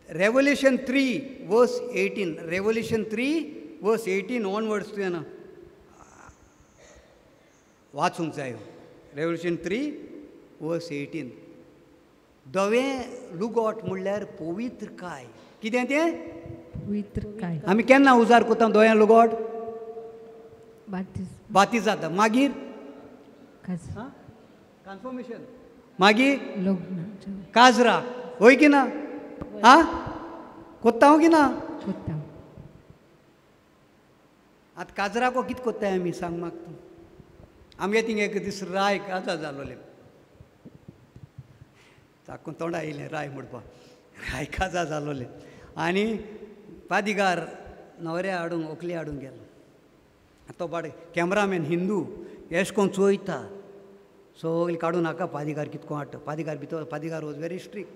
Revelation 3 verse 18. Revelation 3 verse 18 onwards तुवें ना वाचूंक जाय. Revelation 3 verse 18. धवें लुगोट म्हणल्यार पवित्र काय. कितें तें? पवित्र काय. आमी केन्ना उजार कोता धवें लुगोट? बाती जाता मागीर कन्फर्मेशन मागीर काजरा होय की ना आं कोत्ता की ना आतां काजराको कितें कोत्ताय आमी सांग म्हाका तूं आमगे थिंग एक दीस राय काजा जालोले चाकून तोंडा येयलें राय म्हणपा राय काजा जालोले आनी पादिगार न्हवऱ्या हाडूंक व्हंकले हाडूंक गेलो तो बाड कॅमेरामॅन हिंदू एश कोन्न चोयता सगळीं काडून नाका पादिगार कितको हाडटा पादिगार भितर पादिगार वॉज व्हेरी स्ट्रिक्ट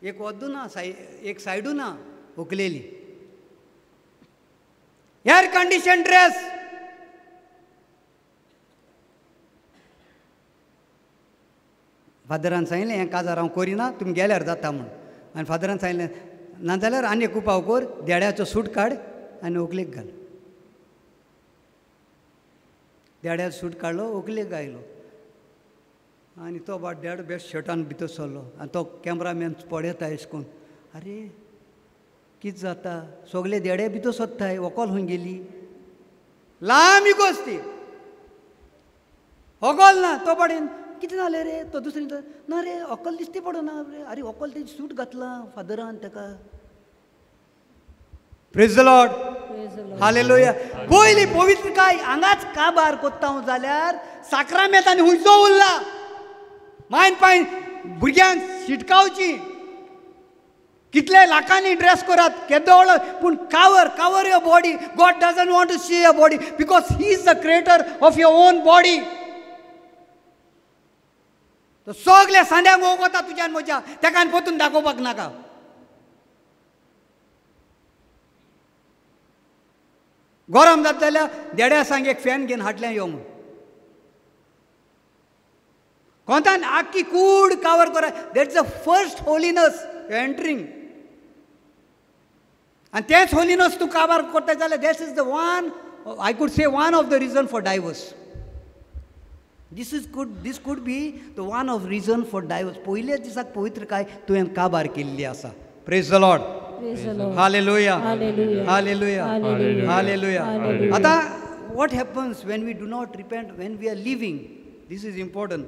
एक वद्दू ना एक सायडू ना व्हंकलेली एअर कंडिशन ड्रेस फादरान सांगलें हें काजार हांव करिना तुमी गेल्यार जाता म्हूण आनी फादरान सांगलें नाजाल्यार आनी एक उपाव कर देड्याचो सूट काड आनी व्हंकलेक घाल देड्याचो सूट काडलो व्हंकलेक आयलो आनी तो बाट देड बेस्ट शर्टान भितर सरलो आनी तो कॅमेरामॅन पळयता अशें करून आरे कितें जाता सगळे देडे भितर सोदताय व्हंकल खंय गेली लांबी गोश्ट ती व्हंकल ना तो पाडेन कितें जालें रे तो दुसरी ना रे व्हंकल दिश्टी पडना रे आरे व्हंकल तेजी सूट घातलां फादरान ताका प्रेज द लॉर्ड हालेलुया पयली पवित्रकाय हांगाच काबार कोत्ता जाल्यार साक्रामेंतांनी हुंयचो उरला मायन पायन भुरग्यांक शिटकावची कितले लाखांनी ड्रेस करात केदोळ पूण cover your body God doesn't want to see your body because he is the creator of your own body तो सगळे सांड्यांक वता तुज्यान म्हज्या तेका पोतून दाखोवपाक नाका गरम जाता जाल्यार देड्या सांग एक फॅन घेवन हाडलें यो म्हूण कोंतान आख्खी कूड कावर करा that's the first holiness entering आनी तेच होलिनस तूं काबार करता जाल्यार that is the one I could say one of the reason for divorce This could be the one of reason for divorce. पयले दिसाक पवित्र काय तुवें काबार केल्ली आसा. Praise the Lord. Hallelujah. Hallelujah. Hallelujah. आता what happens when we do not repent when we are living? This is important.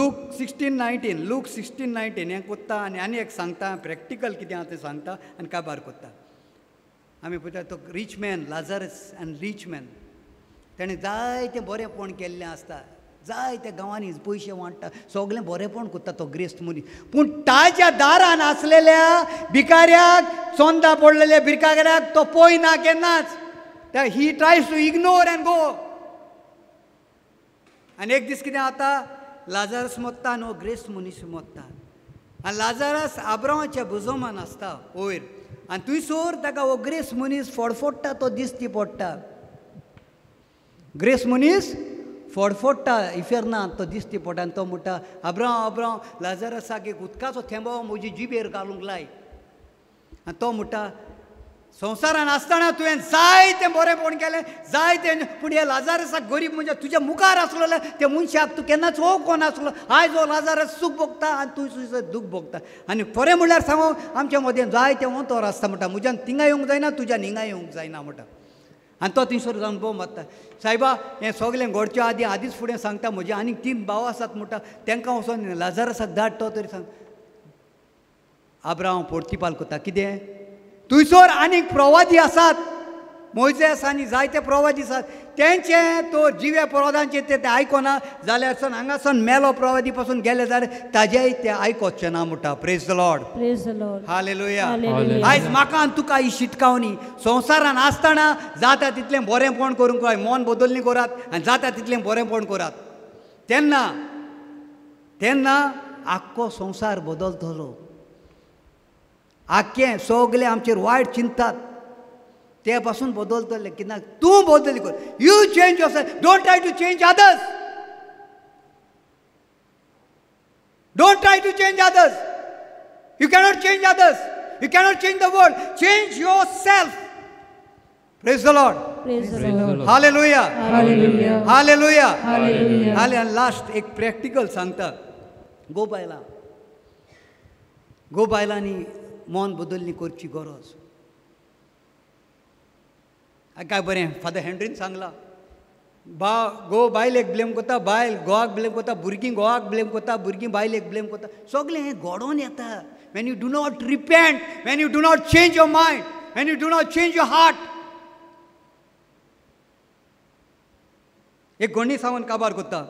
Luke 16:19. Luke 16:19 हें कोत्ता आनी एक सांगता प्रॅक्टिकल कितें आहा तें सांगता आनी काबार कोत्ता. आमी पळयता तो rich man Lazarus and rich man ताणें जायतें बरेंपण केल्लें आसता जाय त्या गांवांनी पयशे वांट्टा सगळें बरेंपण करता तो ग्रेस्त मनीस पूण ताच्या दारान आसलेल्या भिकाऱ्याक चोंदा पडलेल्या भिकाऱ्याक तो पळयना केन्नाच he tries to ignore and go आनी एक दीस कितें जाता लाजारस मोत्ता आनी हो ग्रेस्त मनीस मोत्ता आनी लाजारस आब्रामाच्या बुजोमान आसता वयर आनी थंयसर ताका हो ग्रेस्त मनीस फडफडटा तो दिश्टी पडटा ग्रेस्त मनीस फडफडटा इफेरना तो दिश्टी पडटा आनी तो म्हणटा आब्राम लाजारसाक एक उदकाचो थेंबो म्हजी जिबेर घालूंक लाय आनी तो म्हणटा संवसारान आसतना तुवें जायतें बरेंपण केलें जायतें पूण हे लाजारसाक गरीब म्हणजे तुज्या मुखार आसलो जाल्यार त्या मनशाक तूं केन्नाच वळखूंक नासलो आयज हो लाजारस सूख भोगता आनी तूं सुद्दां दूख भोगता आनी खरें म्हणल्यार सांगो आमच्या मदें जायतें वंतोर आसता म्हणटा म्हज्यान थिंगा येवंक जायना तुज्यान हिंगा येवंक जायना म्हणटा आनी तो थंयसर जावन बोंब मारता सायबा हें सगलें घडच्या आदींच फुडें सांगता म्हजे आनीक 3 भाव आसात म्हणटा तांकां वचोन लाजारसाक धाड तो तरी सांग आब्राम पोर्तिपाल कोता कितें थंयसर आनीक प्रवादी आसात मोइजेस आनी जायते प्रवादी आसात तेंचे तो जिव्या प्रवादांचे ते आयकोना जाल्यार सन हांगासन मेलो प्रवादी पासून गेले जाल्यार ताजेय ते आयकोचे ना म्हणटा प्रेज द लॉर्ड हालेलुया आयज म्हाका आनी तुका ही शिटकावणी संवसारान आसतना जाता तितलें बरेंपण करूंक जाय मन बदलणी करात आनी जाता तितलें बरेंपण करात तेन्ना आख्खो संवसार बदलतलो आख्खें सगळे आमचेर वायट चिंतात ते पासून बदलतले कित्याक तूं बदल कर you change yourself don't try to change others don't try to change others you cannot change others you cannot change the world change yourself praise the Lord hallelujah hallelujah hallelujah last एक practical सांगता गो बायलांनी मन बदलणी करची गरज काय बरें father हेनरीन सांगला घो बायलेक ब्लेम कोता, बायल घोवाक ब्लेम कोता, भुरगीं घोवाक ब्लेम कोता, भुरगीं बायलेक ब्लेम कोता. सगळें हें घडोवन येता. Wien you do not repent, Wien you do not change your mind, Wien you do not change your heart. एक गोंडी सावन काबार कोत्ता.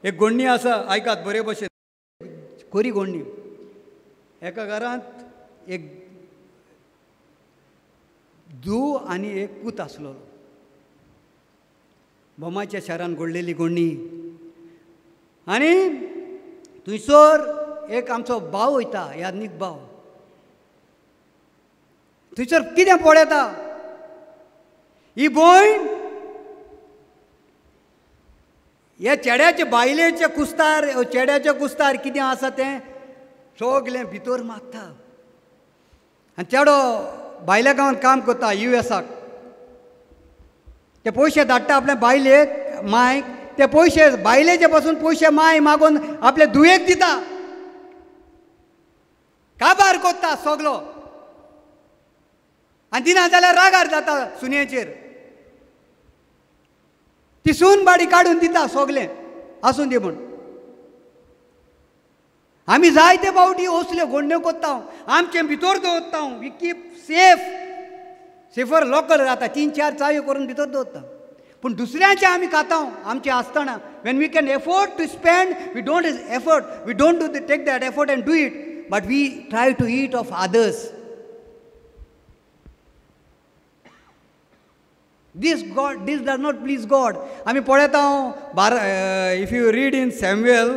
एक गोंडी आसा आयकात बरे भशेन, खरी गोंडी. एका घरांत एक धूव आनी एक पूत आसलो. बोमाच्या शारान घडलेली गोंडी. आनी थंयसर एक आमचो भाव वयता, याज्ञीक भाव. थंयसर कितें पळयता, ही भयण हे चेड्याचे बायलेचे कुस्तार, चेड्याचे कुस्तार कितें आसा तें सगळें भितर मागता. आनी चेडो भायल्या गांवांत काम करता US-आक. ते पयशे धाडटा आपल्या बायलेक मायक. ते पयशे बायलेचे पासून पयशे माय मागून आपल्या धुवेक दिता. काबार कोत्ता सगलो. आनी दिना जाल्यार रागार जाता सुनयेचेर. ती सून बाडी काडून दिता सगलें आसून दी म्हूण. आमी जायते फावटी असल्यो गोंड्यो कोत्ता. आमचे भितर दवरता. वी कीप सेफर लॉकर जाता. 3-4 चायो करून भितर दवरता. पूण दुसऱ्यांचे आमी खाता आमचे आसतना. When we can afford to spend, we don't effort, we don't do take that effort and do it, but we try to eat of others. This does not please God. आमी पळयता if you read in Samuel,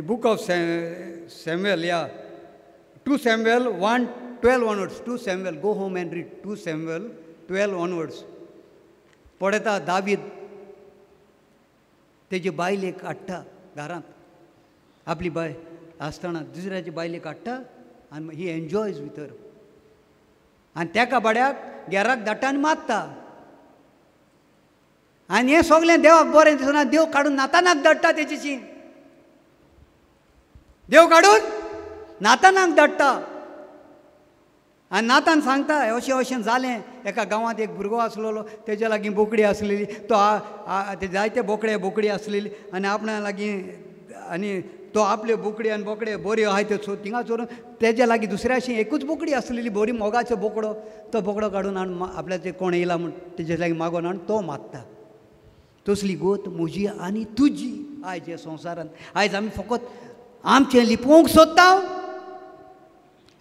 book of Samuel, 2 Samuel 1:12 onwards. 2 Samuel, go home and read 2 Samuel 12 onwards. पळयता दावीद तेजी बायलेक हाडटा घरांत. आपली bye आसतना दुसऱ्याची बायलेक हाडटा आनी ही एन्जॉयज भितर. आनी तेका बाड्याक गेराक धाडटा आनी मारता. आनी हें सगळें देवाक बरें दिसना. देव काडून नातानाक धाडटा तेची. देव काडून नातानाक धाडटा. आनी नातान सांगता अशें अशें जालें. एका गांवांत एक भुरगो आसलेलो, तेजे लागीं बोकडी आसलेली. तो ते जायते बोकडी आसलेली आनी आपणा लागीं आनी तो आपले बोकडी आनी बोकडे बऱ्यो आहाय त्यो थिंगा चोरून तेजे लागीं दुसऱ्या अशी एकूच बोकडी आसलेली बरी मोगाचो बोकडो. तो बोकडो काडून हाडून आपल्याचे कोण येयला म्हूण तेजे लागीं मागोन हाडून तो मारता. तसली गोत म्हजी आनी तुजी आयज ह्या संवसारांत. आयज आमी फकत आमचें लिपोवंक सोदता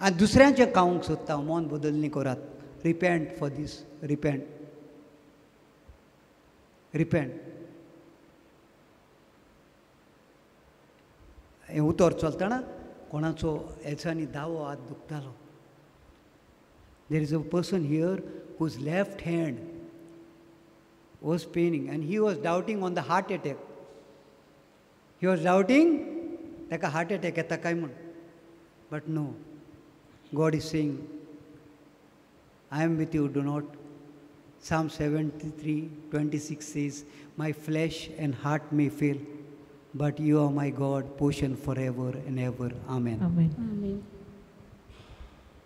आनी दुसऱ्यांचें खावंक सोदता. मन बदलणी करात. Repent for this. रिपेंट. हें उतर चलतना कोणाचो हेचांनी दावो हात दुखतालो. There is a person here whose left hand was paining and he was doubting on the heart attack. He was doubting ताका हार्ट अटॅक येता काय म्हूण. But no, God is saying I am with you, do not. Psalm 73:26 says, my flesh and heart may fail, but you are my God, portion forever and ever. Amen. Amen.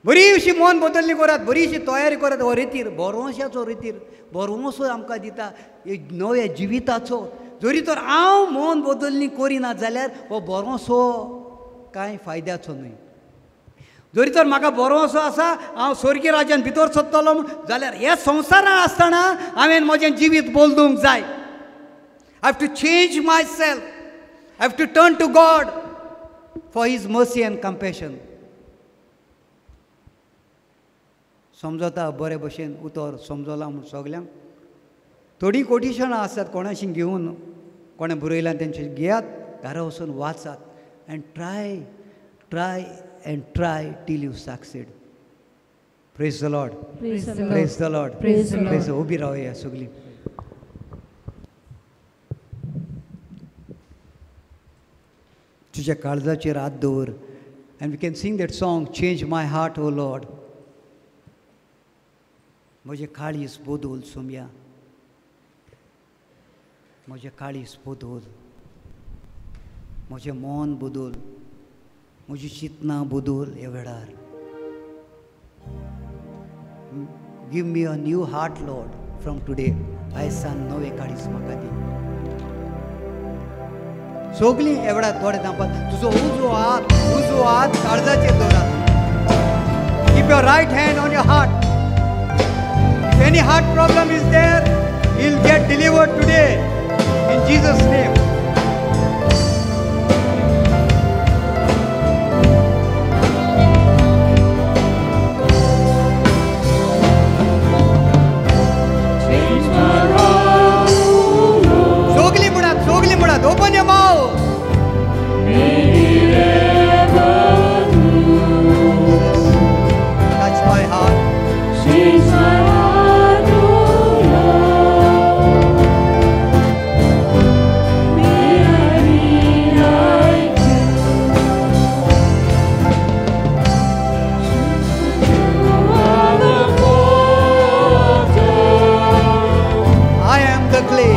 बरीशी मन बदलली करात. बरीशी तयारी करात. हो रितीर बरोवशाचो रितीर बरोवसो आमकां दिता एक नव्या जिविताचो. जरी तर हांव मन बदलणी करिना जाल्यार हो बरोसो कांय फायद्याचो न्हय. जरी तर म्हाका बरोसो आसा, हांव स्वर्गीय राज्यान भितर सरतलो जाल्यार ह्या संवसारांत आसतना हांवें म्हजें जिवीत बदलूंक जाय. I have to change myself. I have to turn to God for His mercy and compassion. समजता बरे भशेन उतर समजला म्हूण सगल्यांक. थोडी कोटेशनां आसात कोणाशी घेवन कोणें बरयल्यां तेंचे घेयात घरा वचून वाचात end try and try till you succeed. Praise the Lord. Praise the Lord. Praise the Lord. Praise the Lord. उबी रावया सगळीं. तुज्या काळजाचेर हात दवर and we can sing that song, Change my heart, O Lord. म्हजें काळीज बदल सोम्या. म्हजें काळीज बदल. म्हजें मन बदल. म्हजी चिंतनां बदल ह्या वेळार. Give me a new heart, Lord, from today. आयसान नवे काडीस म्हाका दी. सगळीं एवढा थोडे तांपात तुजो उजो हात काळजाचेर दवरात. Keep your right hand on your heart. If any heart problem is there, he'll get delivered today in Jesus' name. Sogli mudat, open your mouth. Touch my heart. I am the clay.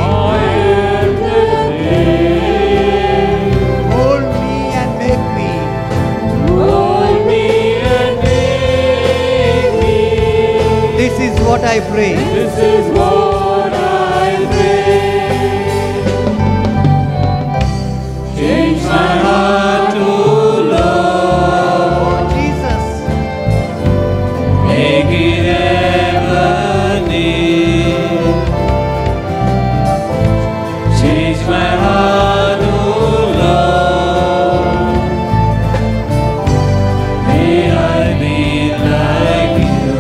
Mold me and make me. This is what I pray. Change my heart to love. Oh, Jesus. Make it ever near. Change my heart to love. May I be like you.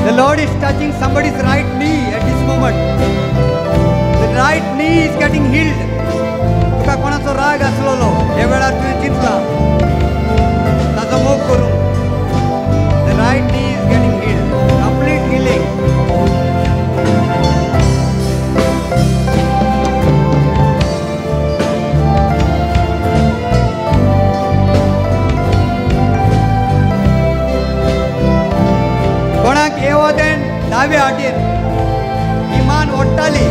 The Lord is touching somebody's right knee at this moment. The right knee is getting healed. तुका कोणाचो राग आसलोलो हे वेळार तुवें चिंतला ताचो मोग करूं. The right knee is getting healed. Complete healing. कोणाक हे वतेन दावे वाटेन इमान ओडटाली.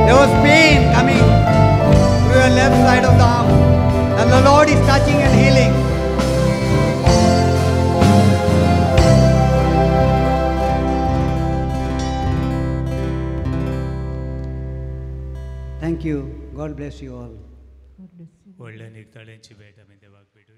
There was pain coming to your left side of the arm, and the Lord is touching and healing. Thank you. God bless you all. व्हडल्या निखताळ्यांची भेट आमी देवाक भेटूया.